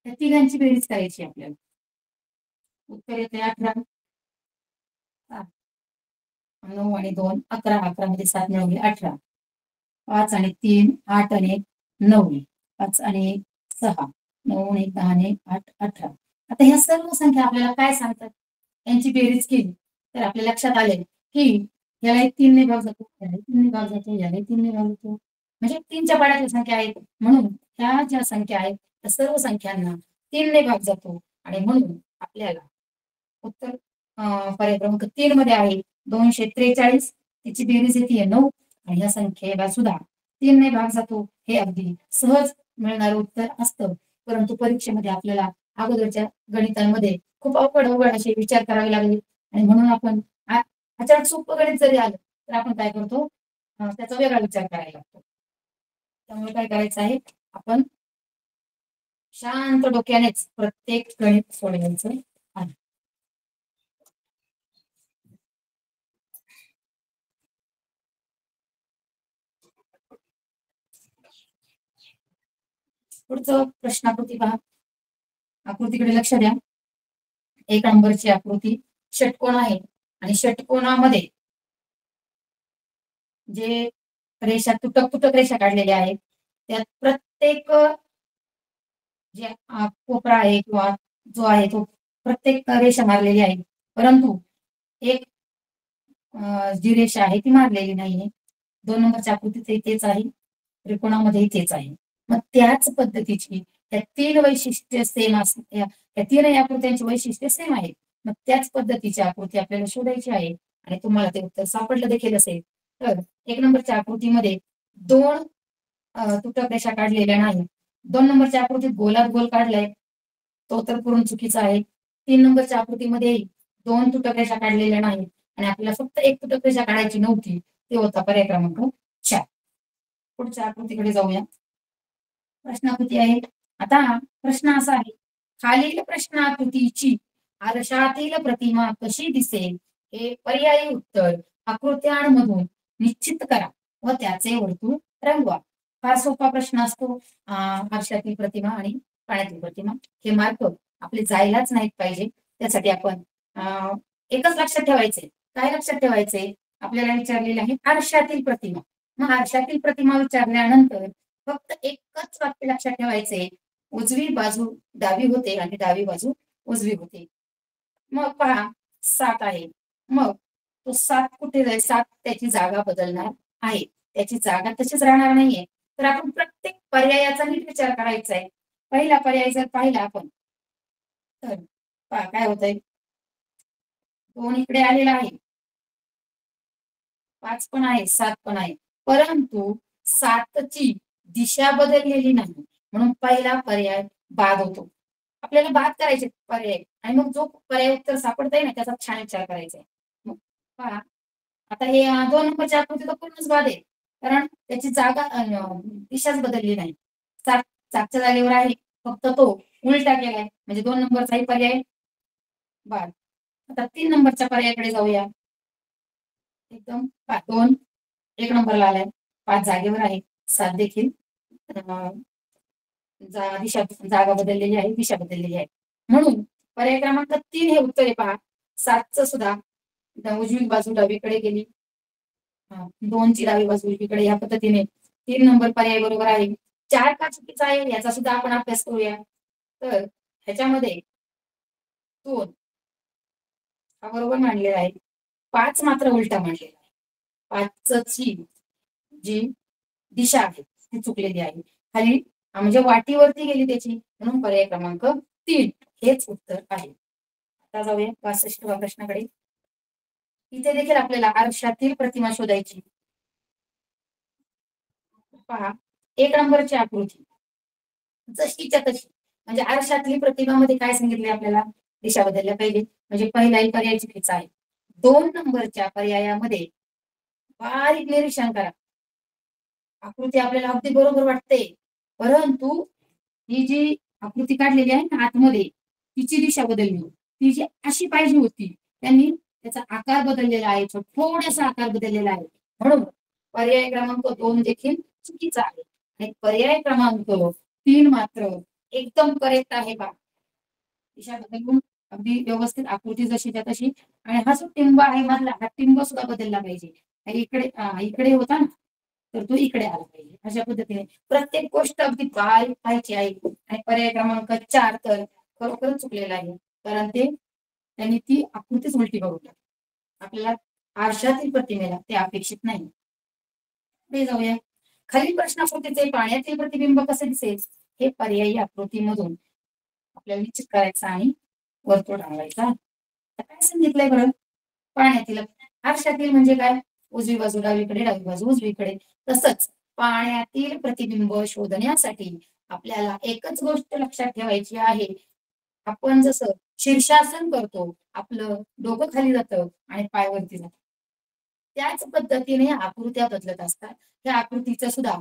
त्या तिघांची बेरीज करायची आपल्याला. उत्तर येते 18, 9 आणि 2 11, 11 मध्ये 7 मिळवले 18, 5 आणि 3 8 आणि 1 9, 5 आणि 1 6, 9 आणि 10 आणि 8 18. आता ह्या सर्व संख्या आपल्याला काय सांगतात, यांची बेरीज केली तर आपल्या लक्षात आले की याला 3 ने भाग जातो, याला 3 ने भाग जातो, याला 3 ने भाग जातो, म्हणजे 3च्या पाड्याच्या संख्या आहेत. म्हणून ह्या ज्या संख्या आहेत त्या सर्व संख्यांना 3 ने भाग जातो आणि म्हणून आपल्याला उत्तर पर्याय क्रमांक 3 मध्ये आहे 243. तिची बेरीज येते 9 आणि या संख्येला सुद्धा 3 ने भाग जातो. हे अगदी सहज मिळणारं उत्तर असतं, परंतु परीक्षेमध्ये आपल्याला अगोदरच्या गणितांमध्ये खूप अवघड असे विचार करावे लागले आणि म्हणून आपण अचानक सोपं गणित जरी आलं तर आपण काय करतो, त्याचा वेगळा विचार करायला लागतो. त्यामुळे काय करायचं आहे, आपण शांत डोक्यानेच प्रत्येक गणित सोडवायचं आहे. पुढचं प्रश्नाकृती पहा. आकृतीकडे लक्ष द्या. 1 नंबरची आकृती षटकोन आहे आणि षटकोनामध्ये जे रेषा तुटक रेषा काढलेल्या आहेत त्यात प्रत्येक जे कोपरा आहे किंवा जो आहे तो प्रत्येक रेषा मारलेली आहे, परंतु एक जी रेषा आहे ती मारलेली नाहीये. 2 नंबरच्या आकृतीत तेच आहे, त्रिकोणामध्ये तेच आहे. मग त्याच पद्धतीची त्या 3 वैशिष्ट्ये सेम असते, त्या 3 आकृत्यांची वैशिष्ट्ये सेम आहेत. मग त्याच पद्धतीची आकृती आपल्याला शोधायची आहे आणि तुम्हाला ते उत्तर सापडलं देखील असेल. तर 1 नंबरच्या आकृतीमध्ये 2 तुटक रेषा काढलेल्या नाही. 2 नंबरच्या आकृतीत गोलात गोल काढलाय, तो तर पूर्ण चुकीचा आहे. 3 नंबरच्या आकृतीमध्ये 2 तुटक रेषा काढलेल्या नाही आणि आपल्याला फक्त 1 तुटक रेषा काढायची नव्हती, ते होता पर्याय क्रमांक 4. पुढच्या आकृतीकडे जाऊया. प्रश्नाकृती आहे. आता प्रश्न असा आहे, खालील प्रश्नाकृतीची आरशातील प्रतिमा कशी दिसेल हे पर्यायी उत्तर आकृत्यांमधून निश्चित करा व त्याचे वर्तुळ रंगवा. फार सोपा प्रश्न असतो. आरशातील प्रतिमा आणि पाण्यातील प्रतिमा हे मार्क आपले जायलाच नाहीत पाहिजे. त्यासाठी आपण एकच लक्षात ठेवायचे. काय लक्षात ठेवायचे, आपल्याला विचारलेले आहे आरशातील प्रतिमा. मग आरशातील प्रतिमा विचारल्यानंतर फक्त एकच वाक्य लक्षात ठेवायचे, उजवी बाजू डावी होते आणि डावी बाजू उजवी होते. मग पहा 7 आहे, मग तो 7 कुठे जाईल, 7 त्याची जागा बदलणार आहे, त्याची जागा तशीच राहणार नाहीये. तर आपण प्रत्येक पर्यायाचा नीट विचार करायचा आहे. पहिला पर्याय जर पाहिला आपण तर पहा काय होतंय, 2 इकडे आलेला आहे, 5 पण आहे, 7 पण आहे, परंतु 7ची दिशा बदललेली नाही, म्हणून पहिला पर्याय बाद होतो. आपल्याला बाद करायचे पर्याय आणि मग जो पर्याय उत्तर सापडतंय ना त्याचा छान विचार करायचा आहे. मग पहा आता हे 2 नंबरच्या आकृती तर पूर्णच बाद आहे, कारण त्याची जागा दिशाच बदलली नाही. 7च्या जागेवर आहे, फक्त तो उलटा केलाय, म्हणजे 2 नंबरचाही पर्याय बाद. आता 3 नंबरच्या पर्यायाकडे जाऊया. एकदम 2 1 नंबरला आलाय, 5 जागेवर आहे, 7 देखील जागा बदललेली आहे, दिशा बदललेली आहे. म्हणून पर्याय क्रमांक 3 हे उत्तर आहे. पहा 7च सुद्धा उजवी बाजू डावीकडे गेली, 2ची डावी बाजू उजवीकडे या पद्धतीने 3 नंबर पर्याय बरोबर आहे. 4 का चुकीचा आहे याचा सुद्धा आपण अभ्यास करूया. तर ह्याच्यामध्ये 2 हा बरोबर मांडलेला आहे. 5 मात्र उलटा मांडलेला आहे. 5ची जी दिशा आहे ती चुकलेली आहे. खाली म्हणजे वाटीवरती गेली त्याची, म्हणून पर्याय क्रमांक 3 हेच उत्तर आहे. आता जाऊया 65व्या प्रश्नाकडे. इथे देखील आपल्याला आरशातील प्रतिमा शोधायची. पहा, 1 नंबरची आकृती जशीच्या तशी, म्हणजे आरशातली प्रतिमामध्ये काय सांगितले आपल्याला, दिशा बदलल्या पाहिजे, म्हणजे पहिलाही पर्याय चुकीचा आहे. 2 नंबरच्या पर्यायामध्ये बारीक निरीक्षण करा. आकृती आपल्याला अगदी बरोबर वाटते, परंतु ही जी आकृती काढलेली आहे ना आतमध्ये, तिची दिशा बदलली. ती जी अशी पाहिजे होती, त्यांनी त्याचा आकार बदललेला आहे, थोडासा आकार बदललेला आहे, म्हणून पर्याय क्रमांक 2 देखील चुकीचा आहे. आणि पर्याय क्रमांक 3 मात्र एकदम करेक्ट आहे बा. दिशा बदलून अगदी व्यवस्थित आकृती जशीच्या तशी. आणि हा जो टिंब आहे मधला, हा टिंब सुद्धा बदलला पाहिजे. इकडे इकडे होता ना, तर तो इकडे आला पाहिजे. अशा पद्धतीने प्रत्येक गोष्ट अगदी बारीक पाहायची आहे. आणि पर्याय क्रमांक 4 तर खरोखरच चुकलेला आहे, कारण त्यांनी ती आकृतीच उलटी करून टाकली. आपल्याला आरशातील प्रतिमेला ते अपेक्षित नाही. पुढे जाऊया. खालील प्रश्नाकृतीचे पाण्यातील प्रतिबिंब कसे दिसेल हे पर्यायी आकृतीमधून आपल्याला निश्चित करायचं आणि वर्तुळ रंगवायचा. काय सांगितलंय बरं, पाण्यातील आरशातील म्हणजे काय, उजवी बाजू डावीकडे, डावी बाजू उजवीकडे. तसंच पाण्यातील प्रतिबिंब शोधण्यासाठी आपल्याला एकच गोष्ट लक्षात ठेवायची आहे. आपण जसं शीर्षासन करतो, आपलं डोकं खाली जातं आणि पाय वरती जातात, त्याच पद्धतीने आकृत्या बदलत असतात. त्या आकृतीचं सुद्धा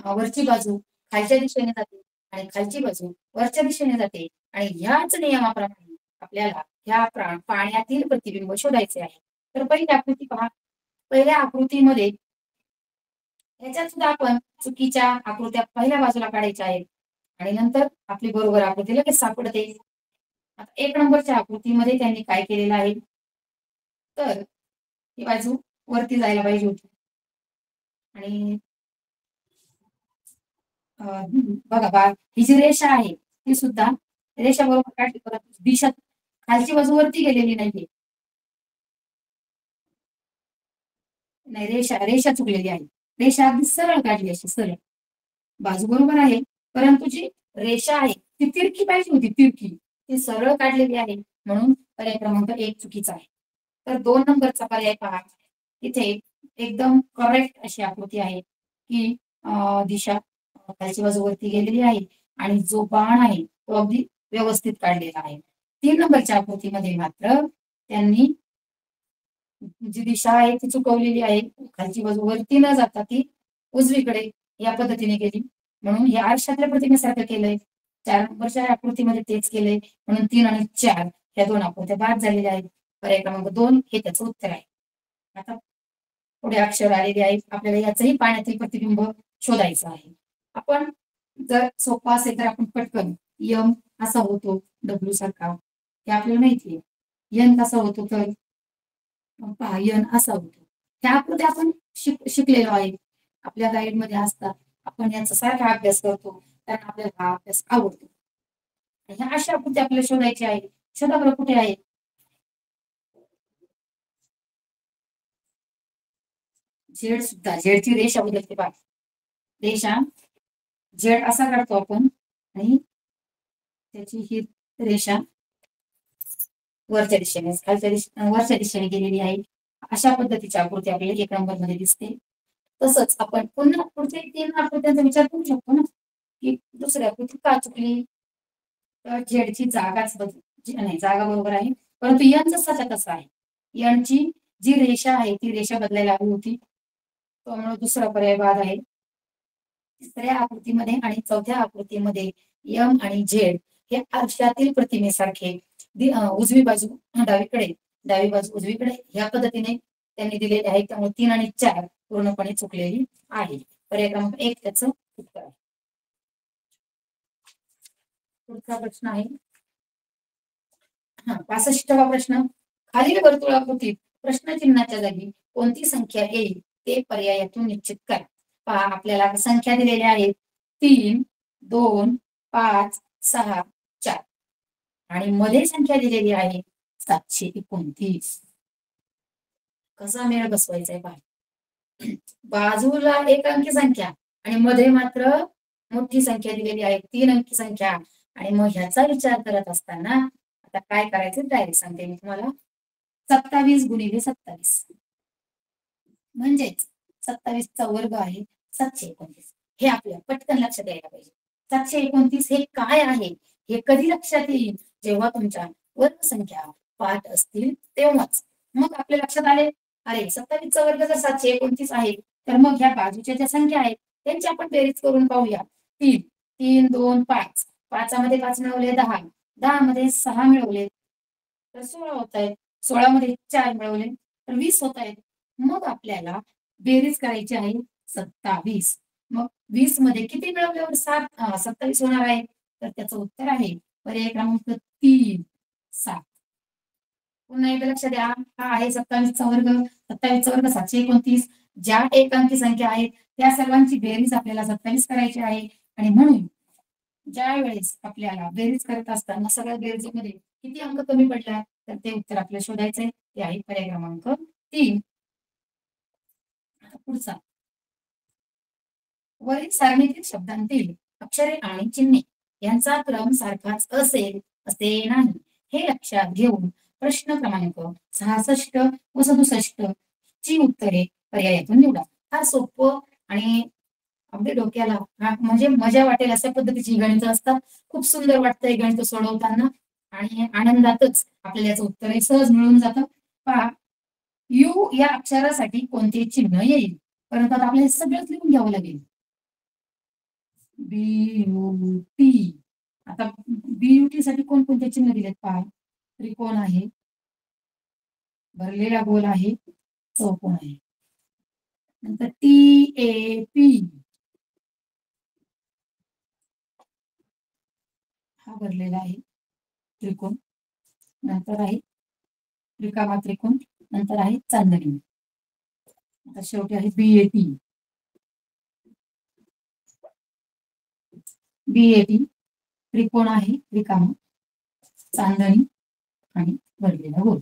वरची बाजू खालच्या दिशेने जाते आणि खालची बाजू वरच्या दिशेने जाते. आणि ह्याच नियमाप्रमाणे आपल्याला ह्या पाण्यातील प्रतिबिंब शोधायचे आहे. तर पहिली आकृती पहा. पहिल्या आकृतीमध्ये ह्याच्यात सुद्धा आपण चुकीच्या आकृत्या पहिल्या बाजूला काढायच्या आहेत आणि नंतर आपली बरोबर आकृती लगेच सापडते. आता 1 नंबरच्या आकृतीमध्ये त्यांनी काय केलेलं आहे, तर ही बाजू वरती जायला पाहिजे होती. आणि बघा ही जी रेषा आहे ती सुद्धा रेषा बरोबर काढली, परंतु दिशा खालची बाजू वरती गेलेली नाहीये. नाही, रेषा रेषा चुकलेली आहे. रेषा अगदी सरळ काढली, अशी सरळ बाजू बरोबर आहे, परंतु जी रेषा आहे ती तिरकी पाहिजे होती, तिरकी ती सरळ काढलेली आहे, म्हणून पर्याय क्रमांक 1 चुकीचा आहे. तर 2 नंबरचा पर्याय पहा. इथे एकदम करेक्ट अशी आकृती आहे की दिशा खालची बाजू वरती गेलेली आहे आणि जो बाण आहे तो अगदी व्यवस्थित काढलेला आहे. 3 नंबरच्या आकृतीमध्ये मात्र त्यांनी जी दिशा आहे ती चुकवलेली आहे. खालची बाजू वरती न जाता ती उजवीकडे या पद्धतीने गेली, म्हणून हे आरशातल्या प्रतिमेसारखं केलंय. 4 नंबरच्या आकृतीमध्ये तेच केलंय, म्हणून 3 आणि 4 या 2 आकृत्या बाद झालेल्या आहेत. पर्याय क्रमांक 2 हे त्याचं उत्तर आहे. आता पुढे अक्षर आलेले आहेत, आपल्याला याचंही पाण्यातील प्रतिबिंब शोधायचं आहे. आपण जर सोपा असेल तर आपण पटकन यम असा होतो डब्ल्यू सारखा, हे आपल्याला माहितीये. यन कसा होतो, तर पहा यन असा होतो. त्या आकृत्या आपण शिकलेलो आहे, आपल्या गाईड मध्ये असतात. आपण यांचा सारखा अभ्यास करतो, कारण आपल्याला हा अभ्यास आवडतो. ह्या अशा आकृती आपल्याला शोधायची आहे. शोधा बरं, कुठे आहे. झेड सुद्धा, झेडची रेषा बदलते पहा. रेषा झेड असा काढतो आपण आणि त्याची ही रेषा वरच्या दिशेने वरच्या दिशेने गेलेली आहे. अशा पद्धतीची आकृती आपल्याला 1 नंबर मध्ये दिसते. तसंच आपण पुन्हा पुढच्या 3 आकृत्यांचा विचार करू शकतो ना, की दुसरी आकृती का चुकली, तर झेडची जागाच नाही, जागा बरोबर आहे, परंतु यन जसाच्या तसा आहे. यनची जी रेषा आहे ती रेषा बदलायला हवी होती, त्यामुळे दुसरा पर्याय बाद आहे. तिसऱ्या आकृतीमध्ये आणि चौथ्या आकृतीमध्ये यम आणि झेड हे आरशातील प्रतिमेसारखे उजवी बाजू डावीकडे, डावी बाजू उजवीकडे या पद्धतीने त्यांनी दिलेले आहे. त्यामुळे 3 आणि 4 पूर्णपणे चुकलेली आहे. पर्याय क्रमांक 1 त्याचं उत्तर आहे. पुढचा प्रश्न आहे 65वा प्रश्न. खालील वर्तुळाकृतीत प्रश्नचिन्हाच्या जागी कोणती संख्या येईल ते पर्यायातून निश्चित करा. पहा आपल्याला संख्या दिलेल्या आहेत 3, 2, 5, 6, 4 आणि मध्ये संख्या दिलेली आहे 729. कसा मेळ बसवायचा आहे पहा. बाजूला एक अंकी संख्या आणि मध्ये मात्र मोठी संख्या दिलेली आहे 3 अंकी संख्या आणि मग ह्याचा विचार करत असताना आता काय करायचं डायरेक्ट सांगते मी तुम्हाला. 27 गुणिले 27 म्हणजेच 27 चा वर्ग आहे 729. हे आपल्या पटकन लक्षात यायला पाहिजे. 729 हे काय आहे हे कधी लक्षात येईल जेव्हा तुमच्या वर्ग संख्या पाठ असतील तेव्हाच. मग आपल्या लक्षात आले अरे 27 चा वर्ग जर 729 आहे तर मग ह्या बाजूच्या ज्या संख्या आहेत त्यांची आपण बेरीज करून पाहूया. 3 3 2 5 5 मध्ये 5 मिळवले 10 10 मध्ये 6 मिळवले तर 16 होत आहेत. 16 मध्ये 4 मिळवले तर 20 होत आहेत. मग आपल्याला बेरीज करायची आहे 27. मग 20 मध्ये किती मिळवल्यावर 27 होणार आहे तर त्याचं उत्तर आहे पर्याय क्रमांक 3 7. पुन्हा एकदा लक्ष द्या हा आहे 27 चा वर्ग. 27 चा वर्ग 729. ज्या एक अंकी संख्या आहेत त्या सर्वांची बेरीज आपल्याला 27 करायची आहे आणि म्हणून ज्या वेळेस आपल्याला बेरीज करत असताना सगळ्या बेरीजमध्ये किती अंक कमी पडला तर ते उत्तर आपल्याला शोधायचंय. ते आहे पर्याय क्रमांक 3. पुढचा वरील सारणीतील शब्दांतील अक्षरे आणि चिन्हे यांचा क्रम सारखाच असेल असे नाही हे लक्षात घेऊन प्रश्न क्रमांक 66 व 67 ची उत्तरे पर्यायातून निवडा. हा सोपं आणि अगदी डोक्याला म्हणजे मजा वाटेल अशा पद्धतीची गणित असतात. खूप सुंदर वाटतंय गणित सोडवताना आणि आनंदातच आपल्याला याचं उत्तर सहज मिळून जातं. पहा यू या अक्षरासाठी कोणते चिन्ह येईल परंतु आता आपल्याला सगळंच लिहून घ्यावं लागेल. BUT आता BUT साठी कोणकोणते चिन्ह दिलेत पहा. त्रिकोण आहे, भरलेला गोल आहे, चौकोन आहे. नंतर TAP हा भरलेला आहे त्रिकोण. नंतर आहे रिकामा त्रिकोण. नंतर आहे चांदणी. आता शेवटी आहे BAT. BAT त्रिकोण आहे रिकामा, चांदणी आणि भरलेला गोल.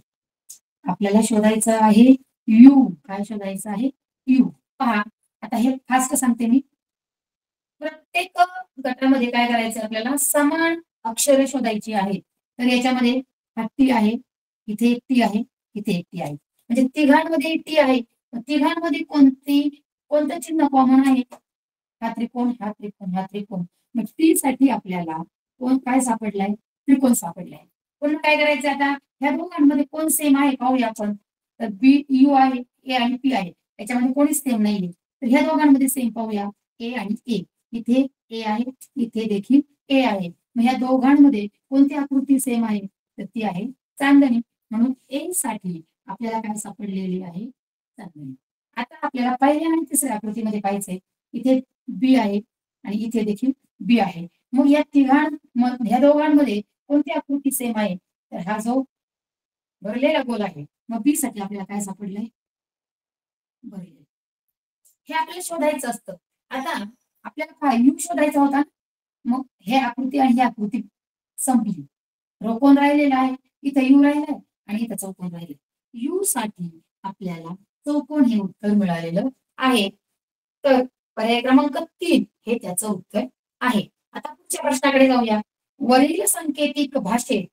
आपल्याला शोधायचं आहे यू. काय शोधायचं आहे यू. पहा आता हे फास्ट सांगते मी. प्रत्येक गटामध्ये काय करायचं आपल्याला समान अक्षरे शोधायची आहेत. तर याच्यामध्ये हा टी आहे, इथे एक टी आहे, इथे एक टी आहे. म्हणजे तिघांमध्ये टी आहे. तिघांमध्ये कोणतं चिन्ह कॉमन आहे. हा त्रिकोण, हा त्रिकोण, हा त्रिकोण. मग टी साठी आपल्याला कोण काय सापडलाय त्रिकोण सापडलाय. पुन्हा काय करायचं आता ह्या दोघांमध्ये कोण सेम आहे पाहूया आपण. तर BU आहे, ए आणि पी आहे. याच्यामध्ये कोणीच सेम नाहीये. तर ह्या दोघांमध्ये सेम पाहूया ए आणि ए. इथे ए आहे, इथे देखील ए आहे. मग ह्या दोघांमध्ये कोणती आकृती सेम आहे तर ती आहे चांदणी. म्हणून ए साठी आपल्याला काय सापडलेली आहे चांदणी. आता आपल्याला पहिल्या आणि तिसऱ्या आकृतीमध्ये पाहायचंय. इथे बी आहे आणि इथे देखील बी आहे. मग या ह्या दोघांमध्ये कोणती आकृती सेम आहे तर हा जो भरलेला गोल आहे. मग बी साठी आपल्याला काय सापडलंय भरलेलं. हे आपल्याला शोधायचं असतं. आता आपल्याला काय यू शोधायचा होता. मग हे आकृती आणि ही आकृती संपली. रो कोण राहिलेला आहे इथे यू राहिलाय आणि इथं चौकोन राहिले. यू साठी आपल्याला चौकोन हे उत्तर मिळालेलं आहे. तर पर्याय क्रमांक 3 हे त्याचं उत्तर आहे. आता पुढच्या प्रश्नाकडे जाऊया. वरील सांकेतिक भाषेत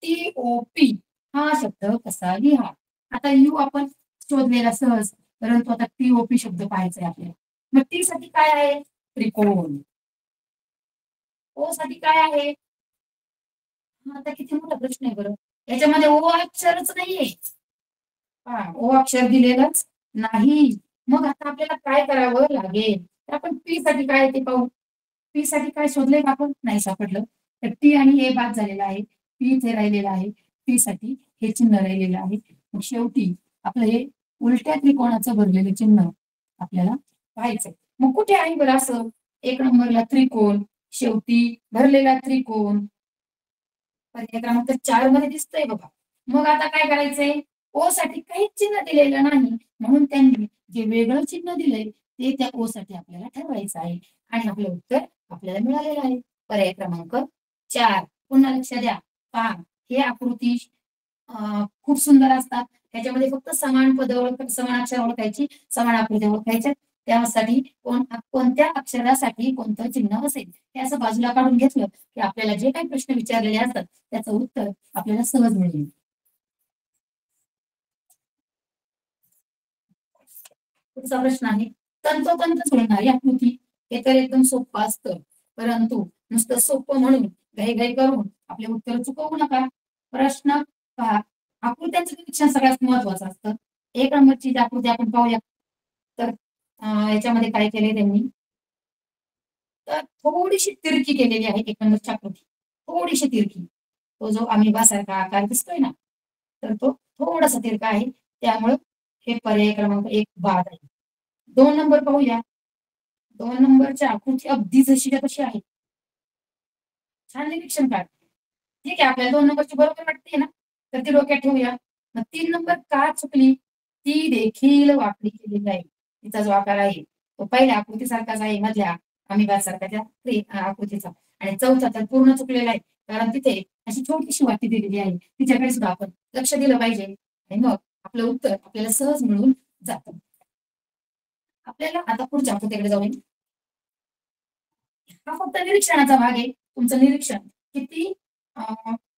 TOP हा शब्द कसा लिहा. आता यू आपण शोधलेला सहज परंतु आता TOP शब्द पाहायचा आहे आपल्याला. मग टी साठी काय आहे त्रिकोण. ओ साठी काय आहे. आता किती मोठा प्रश्न आहे बरं. याच्यामध्ये ओ अक्षरच नाहीये. ओ अक्षर दिलेलंच नाही. मग आता आपल्याला काय करावं लागेल तर आपण पी साठी काय ते पाहू. पी साठी काय शोधलंय का आपण नाही सापडलं. तर टी आणि ए बाद झालेला आहे. पी इथे राहिलेला आहे. पी साठी हे चिन्ह राहिलेलं आहे. मग शेवटी आपलं हे उलट्या त्रिकोणाचं भरलेलं चिन्ह आपल्याला पाहायचंय. मग कुठे आहे बरं असं. एक नंबरला त्रिकोण, शेवटी भरलेला त्रिकोण. पर्याय क्रमांक 4 मध्ये दिसतंय बघा. मग आता काय करायचंय ओ साठी काहीच चिन्ह दिलेलं नाही. म्हणून त्यांनी जे वेगळं चिन्ह दिलंय ते त्या ओ साठी आपल्याला ठरवायचं आहे आणि आपलं उत्तर आपल्याला मिळालेलं आहे. पर्याय क्रमांक 4. पुन्हा लक्ष द्या. पहा, हे आकृती खूप सुंदर असतात. त्याच्यामध्ये फक्त समान पद समान अक्षर ओळखायची, समान आकृती ओळखायच्या. त्यासाठी कोणत्या अक्षरासाठी कोणतं चिन्ह असेल हे असं बाजूला काढून घेतलं की आपल्याला जे काही प्रश्न विचारलेले असतात त्याचं उत्तर आपल्याला सहज मिळेल. पुढचा प्रश्न आहे, तंतोतंत जुळणारी आकृती. हे तर एकदम सोपं असतं, परंतु नुसतं सोपं म्हणून घाई करून आपले उत्तर चुकवू नका. प्रश्न पहा, आकृत्यांचं निरीक्षण सगळ्यात महत्वाचं असतं. 1 नंबरची आकृती आपण पाहूया. तर याच्यामध्ये काय केले त्यांनी, तर थोडीशी तिरकी केलेली आहे 1 नंबरची आकृती, थोडीशी तिरकी. तो जो अमिबासारखा आकार दिसतोय ना, तर तो थोडासा तिरका आहे, त्यामुळे हे पर्याय क्रमांक 1 बाद आहे. 2 नंबर पाहूया. 2 नंबरची आकृती अगदी जशीच्या तशी आहे. छान निरीक्षण काढ. ठीक आहे, आपल्याला 2 नंबरची बरोबर वाटते ना, तर ती डोक्यात ठेवूया. मग 3 नंबर का चुकली? ती देखील वाकडी केलेली आहे. तिचा जो आकार आहे तो पहिल्या आकृतीसारखाच आहे, मधल्या अमिबासारखा त्या आकृतीचा. आणि चौथा तर पूर्ण चुकलेला आहे, कारण तिथे अशी छोटीशी वाटी दिलेली आहे. तिच्याकडे सुद्धा आपण लक्ष दिलं पाहिजे आणि मग आपलं उत्तर आपल्याला सहज मिळून जातं. आपल्याला आता पुढच्या आकृतीकडे जाऊया. हा फक्त निरीक्षणाचा भाग आहे. तुमचं निरीक्षण किती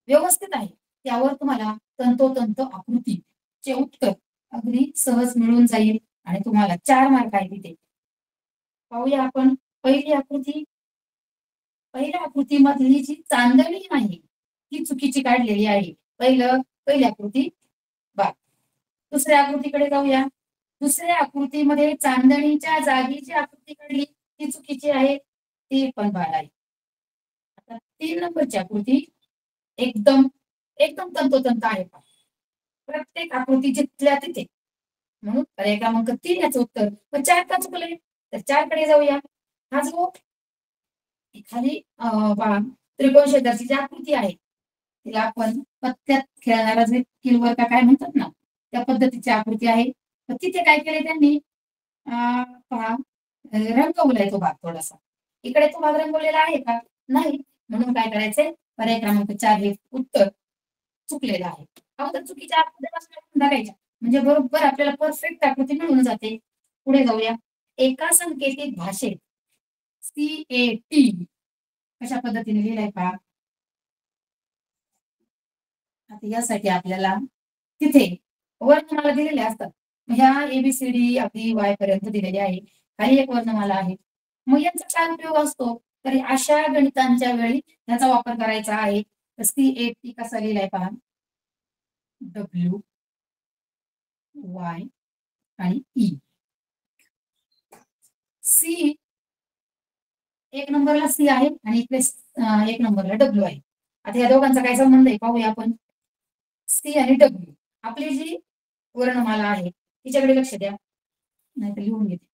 व्यवस्थित आहे त्यावर तुम्हाला तंतोतंत आकृतीचे उत्तर अगदी सहज मिळून जाईल आणि तुम्हाला 4 मार्क आहे तिथे. पाहूया आपण पहिली आकृती. पहिल्या आकृतीमधली जी चांदणी आहे ती चुकीची काढलेली आहे. पहिली आकृती बा. दुसऱ्या आकृतीकडे जाऊया. दुसऱ्या आकृतीमध्ये चांदणीच्या जागी जी आकृती काढली ती चुकीची आहे, ती पण बाद आहे. आता 3 नंबरची आकृती एकदम एकदम तंतोतंत आहे. प्रत्येक आकृती जिथल्या तिथे, म्हणून पर्याय क्रमांक 3 याचं उत्तर. मग 4 का चुकले? तर 4 कडे जाऊया. हा जो एखादी त्रिकोण क्षेत्राची जी आकृती आहे तिला आपण पत्त्यात खेळणारा जे किलवर का काय म्हणतात ना, त्या पद्धतीची आकृती आहे. तर तिथे काय केले त्यांनी, पहा, रंगवलाय तो भाग थोडासा. इकडे तो भाग रंगवलेला आहे का? नाही. म्हणून काय करायचंय, पर्याय क्रमांक 4 हे उत्तर चुकलेलं आहे. अगोदर चुकीच्या आकृत्या बघायच्या म्हणजे बरोबर आपल्याला परफेक्ट आकृती मिळून जाते. पुढे जाऊया. एका संकेतित भाषेत CAT कशा पद्धतीने लिहिलाय पहा. आता यासाठी आपल्याला तिथे वर्णमाला दिलेल्या असतात. ह्या ABCD अगदी Y पर्यंत दिलेली आहे. काही एक वर्णमाला आहे. मग याचा काय उपयोग असतो, तर अशा गणितांच्या वेळी याचा वापर करायचा आहे. तर CAT कसा लिहिलाय पहा. WY आणि E. C 1 नंबरला C आहे आणि इकडे 1 नंबरला W आहे. आता या दोघांचा काय संबंध आहे पाहूया आपण. C आणि W आपली जी वर्णमाला आहे तिच्याकडे लक्ष द्या, नाही तर लिहून घेते.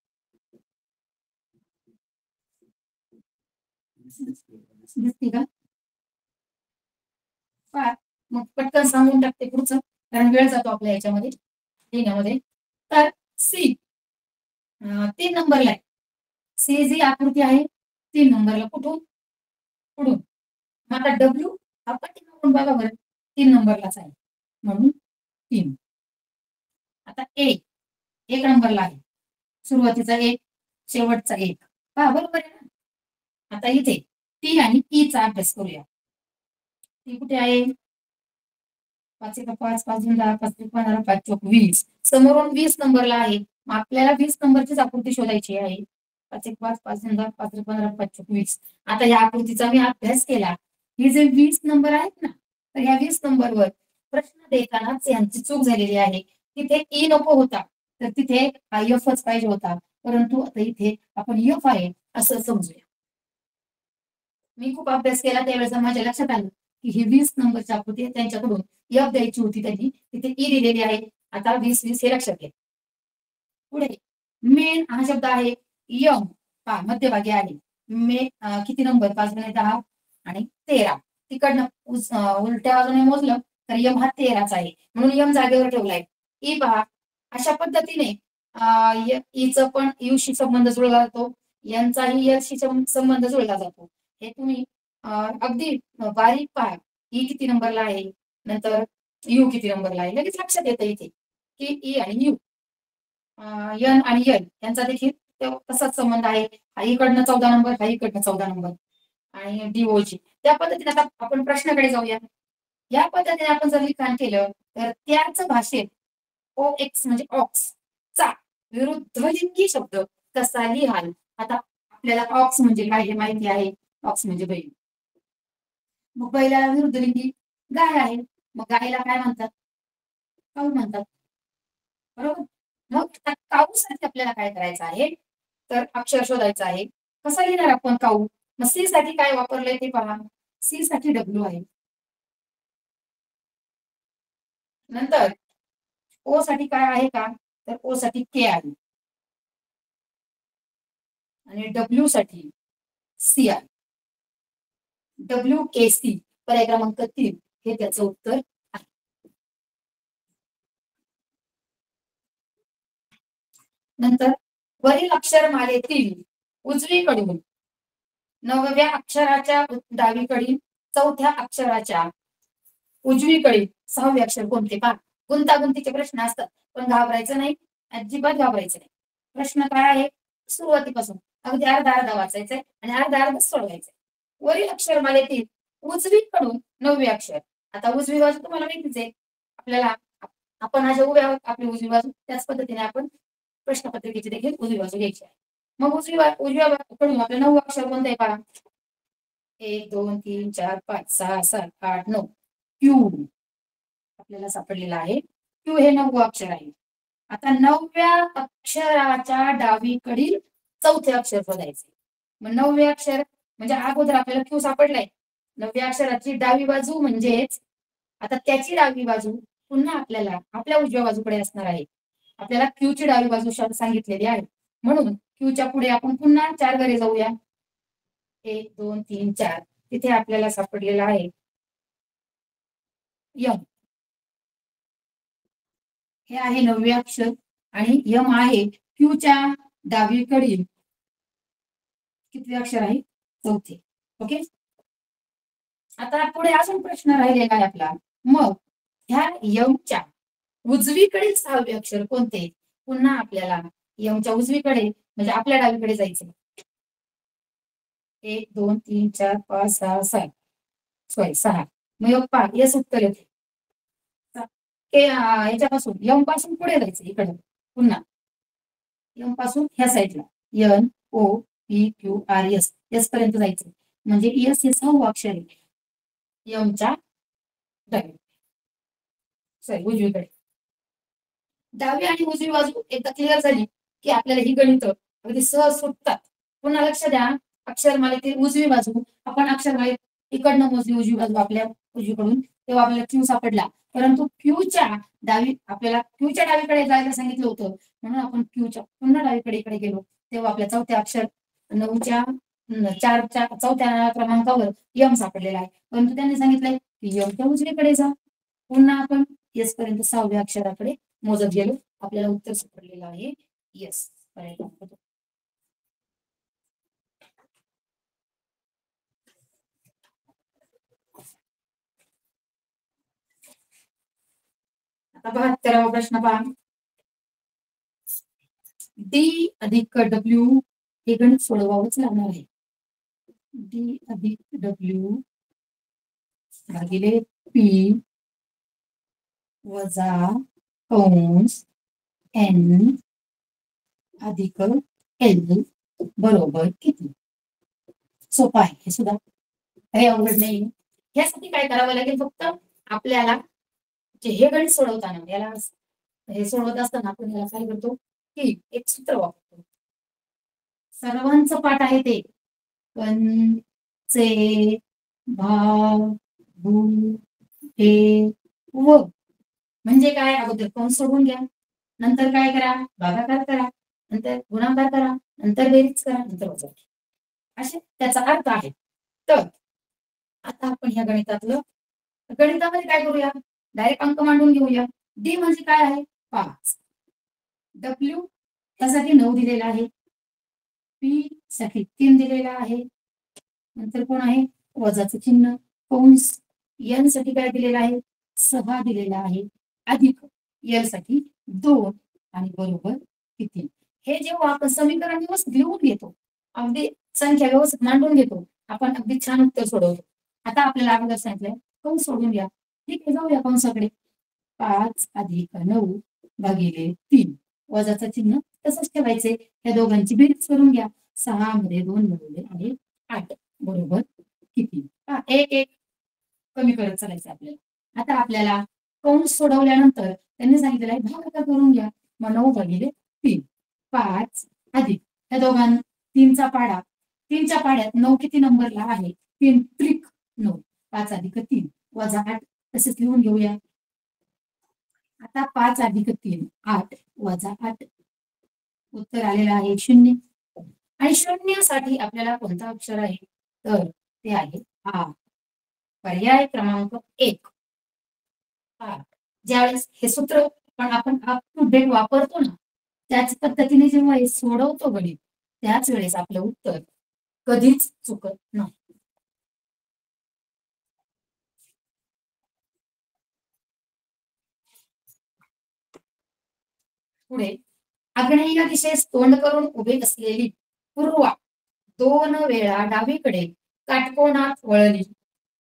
दिसते का? मग पटकन सांगून टाकते पुढचं, कारण वेळ जातो आपल्या याच्यामध्ये लिहिण्यामध्ये. तर C 3 नंबरला आहे. C जी आकृती आहे 3 नंबरला कुठून पुढून. आता W आपण बघा बरं 3 नंबरलाच आहे, म्हणून 3. आता A 1 नंबरला आहे. सुरुवातीचा 1, शेवटचा 1. पहा बरोबर आहे ना. आता इथे T आणि E चा अभ्यास करूया. ती कुठे आहे? 5 1 5 5 2 10 5 3 15 5 4 20. समोरून 20 नंबरला आहे. मग आपल्याला 20 नंबरचीच आकृती शोधायची आहे. 5 1 5 5 2 10 5 3 15 5 4 20. आता या आकृतीचा मी अभ्यास केला. हे जे 20 नंबर आहेत ना, तर ह्या 20 नंबरवर प्रश्न देतानाच यांची चूक झालेली आहे. तिथे E नको होता, तर तिथे Fच पाहिजे होता. परंतु आता इथे आपण F आहे असं समजूया. मी खूप अभ्यास केला त्यावेळेस माझ्या लक्षात आलं की ही 20 नंबरची आकृती आहे, त्यांच्याकडून F द्यायची होती त्यांनी. तिथे E दिलेली आहे. आता 20 20 हे लक्षात घ्या. पुढे मेन हा शब्द आहे यम. पहा मध्यभागी आहे. किती नंबर? 5 गुणे 10 आणि 13. तिकडनं उलट्या बाजूने मोजलं तर यम हा 13चा आहे, म्हणून यम जागेवर ठेवलाय. ई पहा अशा पद्धतीने ईचं पण यूशी संबंध जुळला जातो, यांचाही यशी संबंध जुळला जातो. हे तुम्ही अगदी बारीक पहा. ई किती नंबरला आहे, नंतर यू किती नंबरला आहे, लगेच लक्षात येतं इथे की ई आणि यू, यन आणि यल यांचा देखील तसाच संबंध आहे. हा इकडनं 14 नंबर, हा इकडनं 14 नंबर आणि डीओची. त्या पद्धतीने आता आपण प्रश्नाकडे जाऊया. या पद्धतीने आपण जर लिखाण केलं तर त्याच भाषेत ओ एक्स म्हणजे ऑक्स चा विरुद्धलिंगी शब्द कसा लिहाल. आता आपल्याला ऑक्स म्हणजे काय हे माहिती आहे. ऑक्स म्हणजे बैल. मग बैलाला विरुद्धलिंगी गाय आहे. मग गायला काय म्हणतात? काऊ म्हणतात. बरोबर. मग काऊसाठी आपल्याला काय करायचं आहे, तर अक्षर शोधायचं आहे. कसा लिहिणार आपण काऊ? मग सी साठी काय वापरलंय ते पहा. सी साठी डब्ल्यू आहे. नंतर ओ साठी काय आहे का, तर ओ साठी के आहे आणि डब्ल्यू साठी सी आहे. डब्ल्यू के सी पर्याय क्रमांक 3 हे त्याचं उत्तर आहे. नंतर वरील अक्षरमालेतील उजवीकडून 9व्या अक्षराच्या डावीकडील 4थ्या अक्षराच्या उजवीकडे 6वे अक्षर कोणते पहा. गुंतागुंतीचे प्रश्न असतात, पण घाबरायचं नाही, अजिबात घाबरायचं नाही. प्रश्न काय आहे, सुरुवातीपासून अगदी अर्धा अर्धा वाचायचंय आणि अर्धा अर्धा सोडवायचंय. वरील अक्षरमालेतील उजवीकडून 9वे अक्षर. आता उजवी बाजू तुम्हाला माहितीच आहे आपल्याला. आपण हा जे उभ्या आहोत आपली उजवी बाजू, त्याच पद्धतीने आपण प्रश्नपत्रिकेची देखील उजवी बाजू घ्यायची आहे. मग उजव्या बाजूकडून आपलं 9वं अक्षर कोणतं आहे पहा. 1 2 3 4 5 6 7 8 9 क्यू आपल्याला सापडलेला आहे. क्यू हे 9वं अक्षर आहे. आता 9व्या अक्षराच्या डावीकडील 4थे अक्षर शोधायचे. मग 9वे अक्षर म्हणजे अगोदर आपल्याला क्यू सापडलाय. 9व्या अक्षराची डावी बाजू म्हणजेच आता त्याची डावी बाजू पुन्हा आपल्याला आपल्या उजव्या बाजूकडे असणार आहे. आपल्याला क्यूची डावी बाजू सांगितलेली आहे, म्हणून क्यूच्या पुढे आपण पुन्हा 4 घरे जाऊया. 1 2 3 4 तिथे आपल्याला सापडलेला आहे यम. हे आहे 9वे अक्षर आणि यम आहे क्यूच्या डावीकडील कितवे अक्षर आहे, 4थे. ओके. आता पुढे अजून प्रश्न राहिलेला आहे आपला. मग ह्या यमच्या उजवीकडील 6वे अक्षर कोणते. पुन्हा आपल्याला यमच्या उजवीकडे म्हणजे आपल्या डावीकडे जायचं. 1 2 3 4 5 6 7 सॉरी 6. मग योग पहा यस उत्तर येते. याच्यापासून यम पासून पुढे जायचं इकडे पुन्हा. यम पासून ह्या साईडला N O P Q R S S पर्यंत जायचं म्हणजे एस हे 6वं अक्षर आहे यमच्या डावी सॉरी उजवीकडे. डावी आणि उजवी बाजू एकदा क्लिअर झाली की आपल्याला ही गणित अगदी सहज सुटतात. पुन्हा लक्ष द्या, अक्षरमालेतील उजवी बाजू आपण अक्षरमालेत इकडनं मोजली उजवी बाजू आपल्या उजवीकडून, तेव्हा आपल्याला क्यू सापडला. परंतु क्यूच्या डावी आपल्याला क्यूच्या डावीकडे जायला सांगितलं होतं, म्हणून आपण क्यूच्या पुन्हा डावीकडे इकडे गेलो. तेव्हा आपल्या 4थ्या अक्षर 9च्या 4च्या 4थ्या क्रमांकावर यम सापडलेला आहे. परंतु त्यांनी सांगितलंय की यमच्या उजवीकडे जा. पुन्हा आपण येस पर्यंत 6व्या अक्षराकडे मोजत गेलो. आपल्याला उत्तर सापडलेलं आहे येस. आता 72वा प्रश्न पहा. डी अधिक डब्ल्यू हे गणित सोडवावंच लागणार आहे. डी अधिक डब्ल्यू भागिले पी वजा कंस एन अधिक एल बरोबर किती. सोपं आहे हे सुद्धा, काही अवघड नाही. यासाठी काय करावं लागेल, फक्त आपल्याला जे हे गणित सोडवताना याला हे सोडवत असताना आपण याला काय करतो की एक सूत्र वापरतो. सर्वांचं पाठ आहे ते चे भाग हे व म्हणजे काय, अगोदर कंस सोडून घ्या, नंतर काय करा भागाकार करा, नंतर गुणाकार करा, नंतर बेरीज करा, नंतर वजा. असे त्याचा अर्थ आहे. तर आता आपण ह्या गणितामध्ये काय करूया, डायरेक्ट अंक मांडून घेऊया. डी म्हणजे काय आहे 5. डब्ल्यू त्यासाठी 9 दिलेला आहे, पी साठी 3 दिलेला आहे, नंतर कोण आहे वजाचं चिन्ह, कंस, एन साठी काय दिलेलं आहे 6 दिलेला आहे, अधिक एल साठी 2 आणि बरोबर किती. हे जेव्हा आपण समीकरण व्यवस्थित लिहून घेतो, अगदी संख्या व्यवस्थित मांडून घेतो, आपण अगदी छान उत्तर सोडवतो. आता आपल्याला अगोदर सांगितलंय कंस सोडून घ्या. ठीक आहे, जाऊया कंसाकडे. 5 अधिक 9 भागिले 3 वजाचं चिन्ह तसंच ठेवायचे. या दोघांची बेरीज करून घ्या. 6 मध्ये 2 मिळवले आणि 8 बरोबर किती. एक एक कमी करत चालायचं आपल्याला. आता आपल्याला कंस सोडवल्यानंतर त्यांनी सांगितलेलं आहे भागाकार करून घ्या. मग 9 भागिले 3 5 अधिक या दोघां 3चा पाडा, 3च्या पाड्यात 9 किती नंबरला आहे 3 त्रिक 9, 5 अधिक 3 वजा 8 तसेच लिहून घेऊया. आता 5 अधिक 3 8 वजा 8 उत्तर आलेलं आहे 0. आणि 0 साठी आपल्याला कोणता अक्षर आहे तर ते आहे आ. पर्याय क्रमांक 1. ज्यावेळेस हे सूत्र पण आपण अप टू डेट वापरतो ना, त्याच पद्धतीने जेव्हा हे सोडवतो गणित त्याच वेळेस आपलं उत्तर कधीच चुकत नाही. पुढे आग्नेय दिशेस तोंड करून उभे असलेली पूर्वा 2 वेळा डावीकडे काटकोनात वळली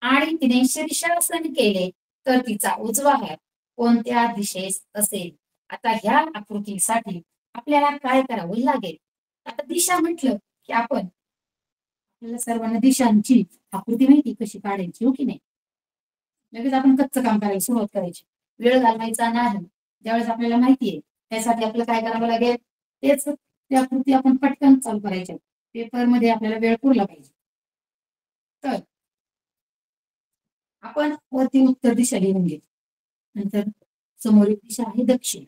आणि तिने शीर्षासन केले तर तिचा उजवा हात कोणत्या दिशेस असेल. आता ह्या आकृतीसाठी आपल्याला काय करावं लागेल. आता दिशा म्हटलं की आपल्याला सर्वांना दिशांची आकृती माहिती कशी काढायची हो की नाही. लगेच आपण कच्चं काम करायला सुरुवात करायची, वेळ घालवायचा नाही. ज्यावेळेस आपल्याला माहितीये त्यासाठी आपल्याला काय करावं लागेल तेच ती आकृती आपण पटकन चालू करायच्या. पेपर मध्ये आपल्याला वेळ पुरला पाहिजे. तर आपण वरती उत्तर दिशा लिहून घेऊ, नंतर समोरील दिशा आहे दक्षिण.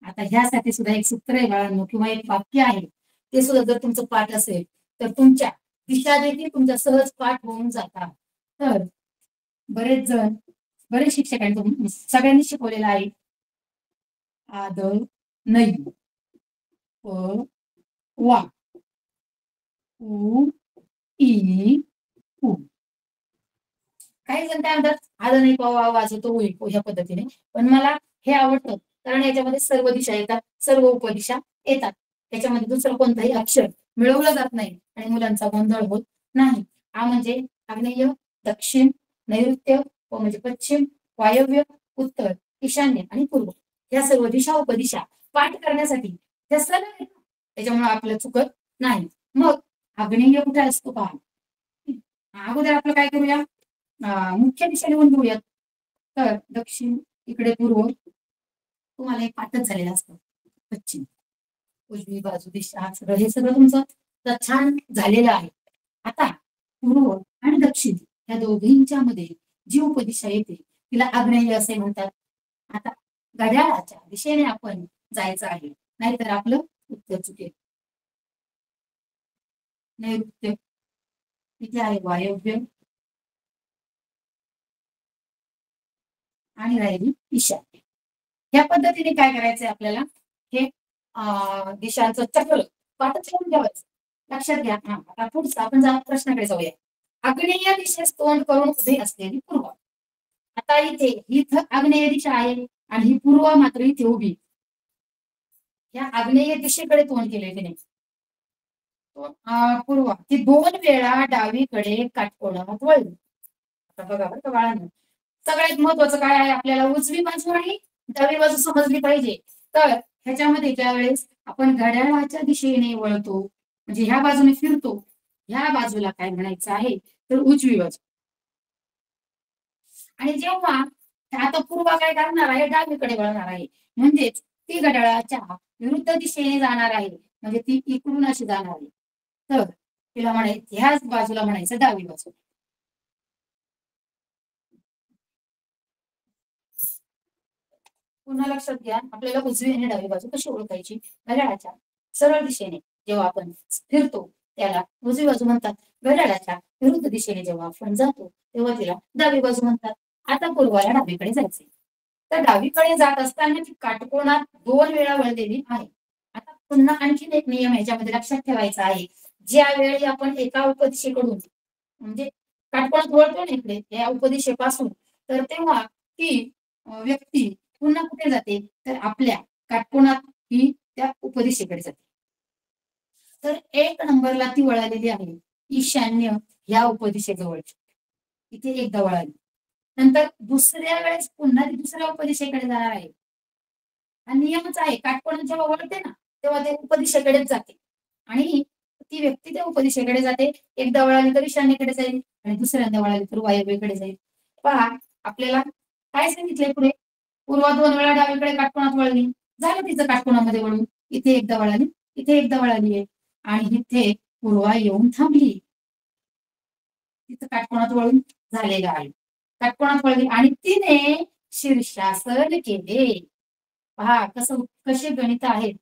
आता ह्यासाठी सुद्धा एक सूत्र आहे बाळांनो किंवा एक वाक्य आहे, ते सुद्धा जर तुमचं पाठ असेल तर तुमच्या दिशा देखील तुमच्या सहज पाठ होऊन जातात. तर बरेच शिक्षकांनी सगळ्यांनी शिकवलेलं आहे. आद नाही प वा उ ई उ. काही जण काय म्हणतात आद नाही पवा वाजतो होईल ह्या पद्धतीने, पण मला हे आवडतं कारण याच्यामध्ये सर्व दिशा येतात, सर्व उपदिशा येतात. त्याच्यामध्ये दुसरं कोणतंही अक्षर मिळवलं जात नाही आणि मुलांचा गोंधळ होत नाही. हा म्हणजे आग्नेय, दक्षिण, नैऋत्य व म्हणजे पश्चिम, वायव्य, उत्तर, ईशान्य आणि पूर्व या सर्व दिशा उपदिशा पाठ करण्यासाठी त्या सलग आहेत. त्याच्यामुळे आपल्याला चुकत नाही. मग आग्नेय कुठे असतो पहा. अगोदर आपलं काय करूया मुख्य दिशा लिहून घेऊयात. तर दक्षिण इकडे पूर्व तुम्हाला एक पाठच झालेलं असतं. पश्चिम उजवी बाजू दिशा सगळं हे सगळं तुमचं छान झालेलं आहे. आता पूर्व आणि दक्षिण या दोघींच्या मध्ये जी उपदिशा येते तिला आग्नेय असे म्हणतात. आता घड्याळाच्या दिशेने आपण जायचं आहे, नाहीतर आपलं उत्तर चुकेल. नैऋत्य इथे आहे वायव्य आणि राहिली ईशान्य. या पद्धतीने काय करायचंय आपल्याला हे दिशांचं चक्र पाठच ठेवून ठेवायचं. लक्षात घ्या. आता पुढचा आपण प्रश्नाकडे जाऊया. आग्नेय दिशेस तोंड करून उभे असलेली पूर्व. आता इथं आग्नेय दिशा आहे आणि ही पूर्व मात्र इथे उभी. या आग्नेय दिशेकडे तोंड केले तिने. पूर्व ती 2 वेळा डावीकडे काटकोनात वळली. आता बघा बरं का बाळांनो, सगळ्यात महत्वाचं काय आहे आपल्याला उजवी बाजू आणि डावी बाजू समजली पाहिजे. तर ह्याच्यामध्ये ज्या वेळेस आपण घड्याळाच्या दिशेने वळतो म्हणजे ह्या बाजूने फिरतो, ह्या बाजूला काय म्हणायचं आहे तर उजवी बाजू. आणि जेव्हा आता पूर्व काय करणार आहे डावीकडे वळणार आहे, म्हणजेच ती घड्याळाच्या विरुद्ध दिशेने जाणार आहे, म्हणजे ती इकडून अशी जाणार आहे. तर तिला म्हणायचं ह्याच बाजूला म्हणायचं डावी बाजू. पुन्हा लक्षात घ्या आपल्याला उजवी आणि डावी बाजू कशी ओळखायची. घड्याळाच्या सरळ दिशेने जेव्हा आपण फिरतो त्याला उजवी बाजू म्हणतात. घड्याळाच्या विरुद्ध दिशेने जेव्हा आपण जातो तेव्हा तिला डावी बाजू म्हणतात. आता पूर्वाला डावीकडे जायचंय. तर डावीकडे जात असताना ती काटकोनात 2 वेळा वळलेली आहे. आता पुन्हा आणखीन एक नियम ह्याच्यामध्ये लक्षात ठेवायचा आहे. ज्यावेळी आपण एका उपदिशेकडून म्हणजे काटकोनात वळतो ना इकडे या उपदिशेपासून, तर तेव्हा ती व्यक्ती पुन्हा कुठे जाते, तर आपल्या काटकोनात ही त्या उपदिशेकडे जाते. तर 1 नंबरला ती वळालेली आहे ईशान्य ह्या उपदिशेजवळ. इथे एकदा वळाली. नंतर दुसऱ्या वेळेस पुन्हा ती दुसऱ्या उपदिशेकडे जाणार आहे. हा नियमच आहे. काटकोनात जेव्हा वळते ना, तेव्हा ते उपदिशेकडेच जाते आणि ती व्यक्ती त्या उपदिशेकडे जाते. एकदा वळाली तर ईशान्येकडे जाईल आणि दुसऱ्यांदा वळाली तर वायव्येकडे जाईल. पहा, आपल्याला काय सांगितलंय पुढे? पूर्वा 2 वेळा डावीकडे काटकोनात वळली. झालं तिचं काटकोनामध्ये वळून. इथे एकदा वळाली, इथे एकदा वळाली आहे आणि इथे पूर्वा येऊन थांबली. तिचं काटकोनात वळून झालेलं आहे. काटकोनात वळली आणि तिने शीर्षासन केले. पहा कसे गणित आहेत.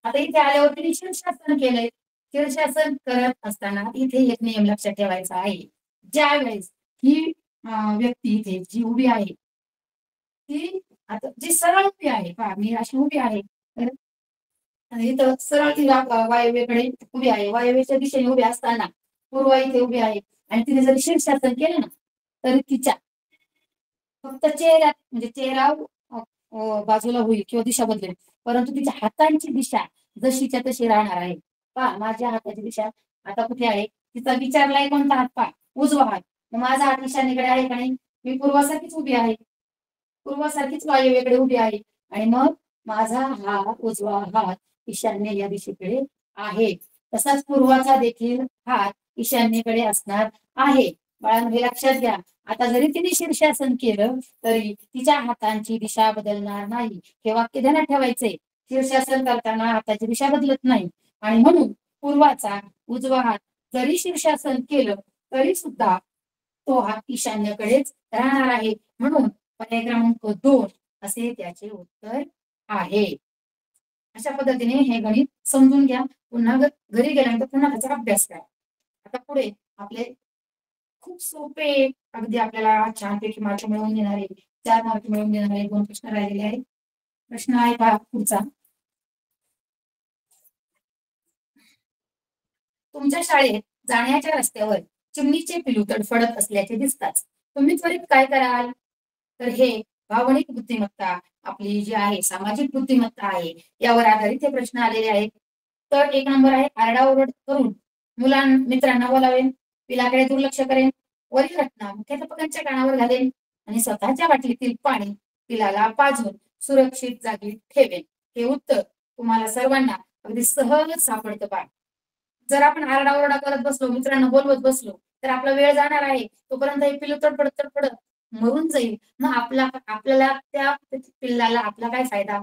आता इथे आल्यावर तिने शीर्षासन केलंय. शीर्षासन करत असताना इथे एक नियम लक्षात ठेवायचा आहे. ज्या वेळेस ही व्यक्ती इथे जी उभी आहे ती आता जी सरळ उभी आहे, पहा मी अशी उभी आहे, तर इथं सरळ ती वायव्येकडे उभी आहे. वायव्येच्या दिशेने उभी असताना पूर्वा इथे उभी आहे आणि तिने जर शीर्षासन केलं ना, तर तिच्या फक्त चेहऱ्यात म्हणजे चेहरा बाजूला होईल किंवा दिशा बदलेल, परंतु तिच्या हातांची दिशा जशीच्या तशी राहणार आहे. पहा, माझ्या हाताची दिशा आता कुठे आहे? तिचा विचारलाय कोणता हात? पहा, उजवा हात. मग माझा हात ईशान्येकडे आहे का नाही? मी पूर्वासारखीच उभी आहे. पूर्वासारखीच वायव्येकडे उभी आहे आणि मग माझा हा उजवा हात ईशान्य या दिशेकडे आहे. तसाच पूर्वाचा देखील हात ईशान्येकडे असणार आहे. बाळांनो, हे लक्षात घ्या. आता जरी तिने शीर्षासन केलं तरी तिच्या हातांची दिशा बदलणार नाही. हे वाक्य ध्यानात ठेवायचे. शीर्षासन करताना हाताची दिशा बदलत नाही आणि म्हणून पूर्वाचा उजवा हात जरी शीर्षासन केलं तरी सुद्धा तो हात ईशान्येकडेच राहणार आहे. म्हणून पर्याय क्रमांक 2 असे त्याचे उत्तर आहे. अशा पद्धतीने हे गणित समजून घ्या. पुन्हा घरी गेल्यानंतर पुन्हा त्याचा अभ्यास करा. आता पुढे आपले खूप सोपे अगदी आपल्याला छानपैकी मार्क मिळवून देणारे 4 मार्क मिळवून देणारे 2 प्रश्न राहिलेले आहेत. प्रश्न आहे पहा पुढचा. तुमच्या शाळेत जाण्याच्या रस्त्यावर चिमणीचे पिलू तडफडत असल्याचे दिसतात. तुम्ही त्वरित काय कराल? तर हे भावनिक बुद्धिमत्ता आपली जी आहे, सामाजिक बुद्धिमत्ता आहे, यावर आधारित हे प्रश्न आलेले आहेत. तर 1 नंबर आहे, आरडाओरड करून मित्रांना बोलावेन, पिलाकडे दुर्लक्ष करेन, वरील घटना मुख्याध्यापकांच्या कानावर घालेन आणि स्वतःच्या बाटलीतील पाणी पिलाला पाजून सुरक्षित जागी ठेवेन. हे उत्तर तुम्हाला सर्वांना अगदी सहज सापडतं पहा. जर आपण आरडाओरडा करत बसलो, मित्रांना बोलवत बसलो, तर आपला वेळ जाणार आहे. तोपर्यंत हे पिल्लू तडफडत तडफडत मरून जाईल. मग आपल्याला त्या पिल्लाला आपला काय फायदा?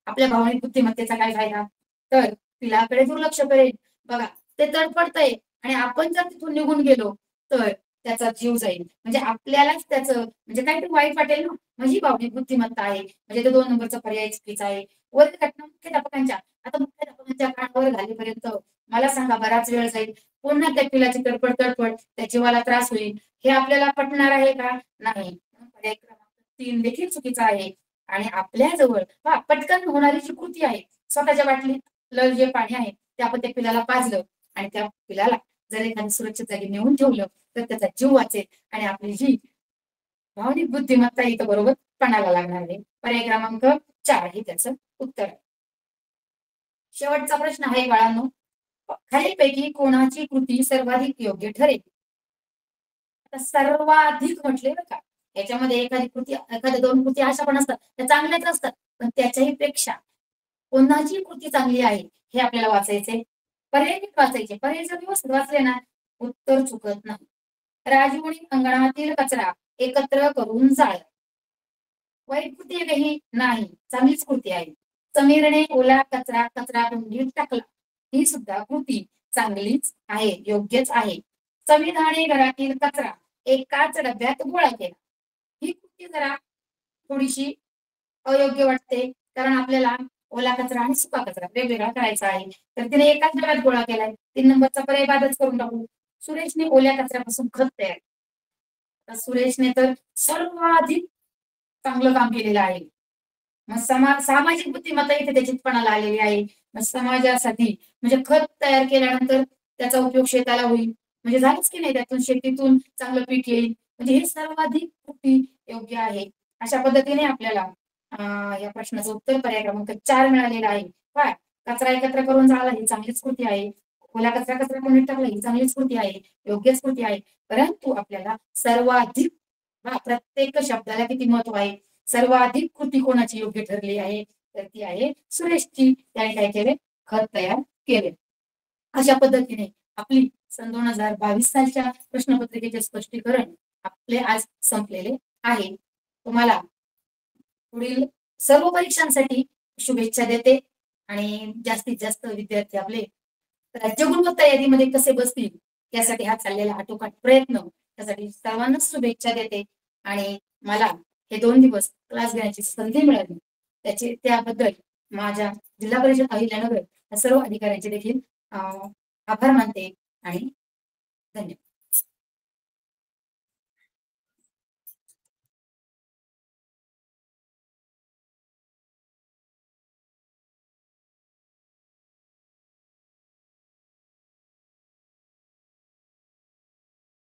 आपल्या भावनिक बुद्धिमत्तेचा काय फायदा? तर पिलाकडे दुर्लक्ष करेल. बघा, ते तडफडतंय आणि आपण जर तिथून निघून गेलो तर त्याचा जीव जाईल. म्हणजे आपल्यालाच त्याचं म्हणजे काहीतरी वाईट वाटेल ना. म्हणजे भावनिक बुद्धिमत्ता आहे. म्हणजे ते 2 नंबरचा पर्याय चुकीचा आहे. वरील घटना मुख्याध्यापकांच्या आता मुख्याध्यापकांच्या कानावर घालेपर्यंत मला सांगा बराच वेळ जाईल. पुन्हा त्या पिलाची तडफड तडफड त्या जीवाला त्रास होईल. हे आपल्याला पटणार आहे का? नाही. पर्याय क्रमांक 3 देखील चुकीचा आहे. आणि आपल्या जवळ पटकन होणारी जी कृती आहे, स्वतःच्या बाटलीत जे पाणी आहे ते आपण त्या पिलाला पाजलं आणि त्या पिलाला जर एखाद्या सुरक्षित जागी नेऊन ठेवलं तर त्याचा जीव वाचेल आणि आपली जी भावनिक बुद्धिमत्ता इथं बरोबर पणाला लागणार आहे. पर्याय क्रमांक 4 हे त्याचं उत्तर आहे. शेवटचा प्रश्न आहे बाळांनो, खालीलपैकी कोणाची कृती सर्वाधिक योग्य ठरेल? आता सर्वाधिक म्हटले बरं का, याच्यामध्ये एखाद्या 2 कृती अशा पण असतात त्या चांगल्याच असतात, पण त्याच्याही पेक्षा कोणाची कृती चांगली आहे हे आपल्याला वाचायचंय. पर्याय नीट वाचायचे. पर्याय जर व्यवस्थित वाचले ना, उत्तर चुकत नाही. राजूने अंगणातील कचरा एकत्र करून जाळला. वाईट कृती आहे का ही? नाही, चांगलीच कृती आहे. समीरने ओला कचरा कचराकुंडीत टाकला. ही सुद्धा कृती चांगलीच आहे, योग्यच आहे. संविधाने घरातील कचरा एकाच डब्यात गोळा केला. ही कृती जरा थोडीशी अयोग्य वाटते, कारण आपल्याला ओला कचरा आणि सुका कचरा वेगवेगळा करायचा आहे. तर तिने एकाच डब्यात गोळा केलाय. 3 नंबरचा पर्याय बादच करून टाकू. सुरेशने ओल्या कचऱ्यापासून खत तयार केलं. सुरेशने तर सर्वाधिक चांगलं काम केलेलं आहे. मग सामाजिक बुद्धिमत्ता इथे त्याची पणाला आलेली आहे. मग समाजासाठी म्हणजे खत तयार केल्यानंतर त्याचा उपयोग शेताला होईल, म्हणजे झालंच की नाही, त्यातून शेतीतून चांगलं पीक येईल, म्हणजे हे सर्वाधिक कृती योग्य आहे. अशा पद्धतीने आपल्याला या प्रश्नाचं उत्तर पर्याय क्रमांक 4 मिळालेलं आहे. काय, कचरा एकत्र करून जाळला ही चांगलीच कृती आहे. ओला कचरा कचरा कोणी टाकला ही चांगलीच कृती आहे, योग्यच कृती आहे. परंतु आपल्याला सर्वाधिक, प्रत्येक शब्दाला किती महत्व आहे, सर्वाधिक कृती कोणाची योग्य ठरली आहे, तर ती आहे सुरेशची. त्याने काय केले, खत तयार केले. अशा पद्धतीने आपली सन 2022 सालच्या प्रश्नपत्रिकेचे स्पष्टीकरण आपले आज संपलेले आहे. तुम्हाला पुढील सर्व परीक्षांसाठी शुभेच्छा देते आणि जास्तीत जास्त विद्यार्थी आपले राज्य गुणवत्ता यादीमध्ये कसे बसतील यासाठी हा चाललेला आटोकाट प्रयत्न, त्यासाठी सर्वांनाच शुभेच्छा देते. आणि मला हे 2 दिवस क्लास घेण्याची संधी मिळाली, त्याबद्दल माझ्या जिल्हा परिषद अहिल्यानगर या सर्व अधिकाऱ्यांचे देखील आभार मानते आणि धन्यवाद.